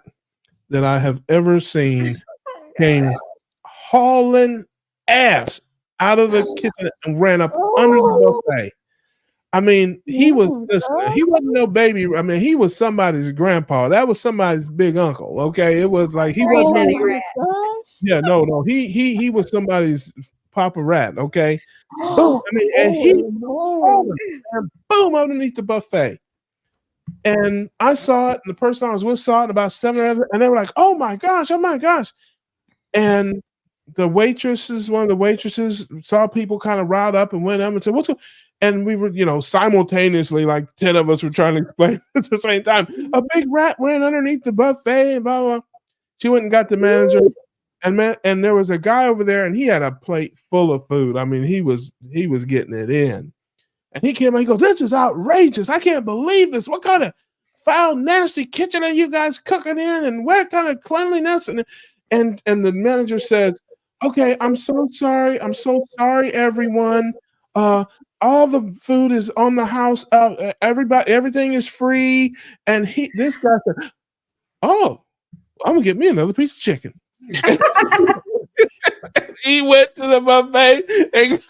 that I have ever seen Oh came god. hauling ass out of the kitchen and ran up under the Oh, buffet. I mean, oh he God. wasn't no baby. I mean, he was somebody's grandpa. That was somebody's big uncle. Okay. It was like he wasn't Granddaddy no, Oh my rat. gosh. yeah, no. He was somebody's papa rat. Okay. Boom. I mean, and he Oh no. hauling and boom underneath the buffet. And I saw it, and the person I was with saw it, and about 7 others, and they were like, oh my gosh, oh my gosh. And one of the waitresses saw people kind of riled up and went up and said, what's going and we were, simultaneously, like 10 of us were trying to explain at the same time. A big rat ran underneath the buffet and blah, blah, blah. She went and got the manager. And there was a guy over there, and he had a plate full of food. I mean, he was getting it in. And he came and he goes, this is outrageous. I can't believe this. What kind of foul, nasty kitchen are you guys cooking in? And what kind of cleanliness? And the manager says, okay, I'm so sorry. I'm so sorry, everyone. All the food is on the house. Everything is free. And this guy said, oh, I'm gonna get me another piece of chicken. He went to the buffet and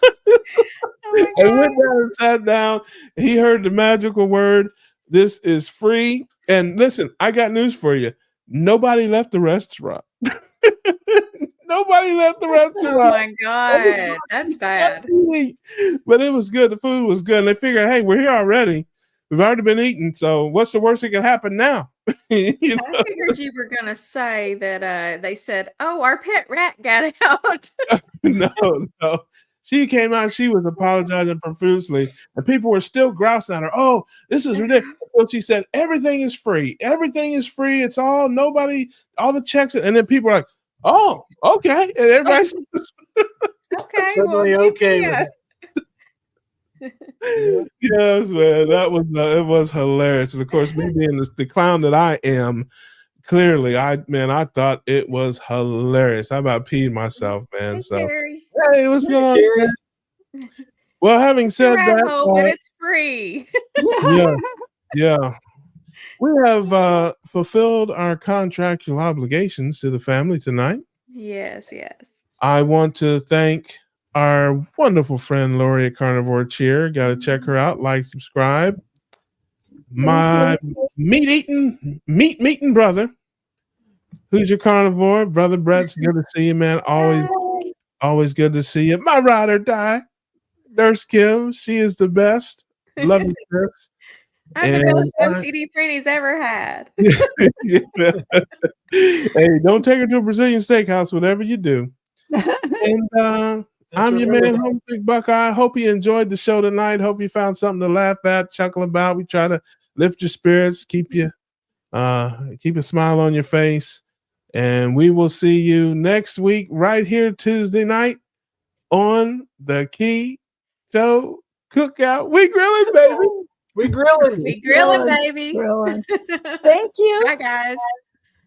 Oh my and went god. down and sat down. He heard the magical word, this is free. And listen, I got news for you. Nobody left the restaurant. Nobody left the Oh restaurant. my god. That's bad. But it was good. The food was good. And they figured, hey, we're here already. We've already been eating, so what's the worst that can happen now? You know? I figured you were gonna say that they said, "Oh, our pet rat got out." No. She came out, she was apologizing profusely, and people were still grousing at her. Oh, this is ridiculous. So she said, everything is free. Everything is free. It's all nobody, all the checks. And then people are like, oh, okay. And everybody's Okay, Suddenly well, okay yeah. with it. yes, man. That was it was hilarious. And of course, me being the clown that I am, clearly, I thought it was hilarious. I about peed myself, man. Hey, So Carrie. hey, what's going on? Carrie. Man? Well, having It's a said rat that, hole, but it's free. yeah, we have fulfilled our contractual obligations to the family tonight. Yes. I want to thank our wonderful friend Lori at Carnivore Cheer. Got to check her out. Like, subscribe. My meat eating brother, who's your carnivore brother. Brett's good to see you, man. Always good to see you. My ride or die, Nurse Kim. She is the best. Love you, Nurse. I'm the best OCD friend he's ever had. Hey, don't take her to a Brazilian steakhouse, whatever you do. And I'm your man, Homesick Buckeye. Hope you enjoyed the show tonight. Hope you found something to laugh at, chuckle about. We try to lift your spirits, keep a smile on your face. And we will see you next week right here Tuesday night on the Keto Cookout. We grilling, baby. We grilling. We grilling, baby. Grilling. Thank you. Bye, guys.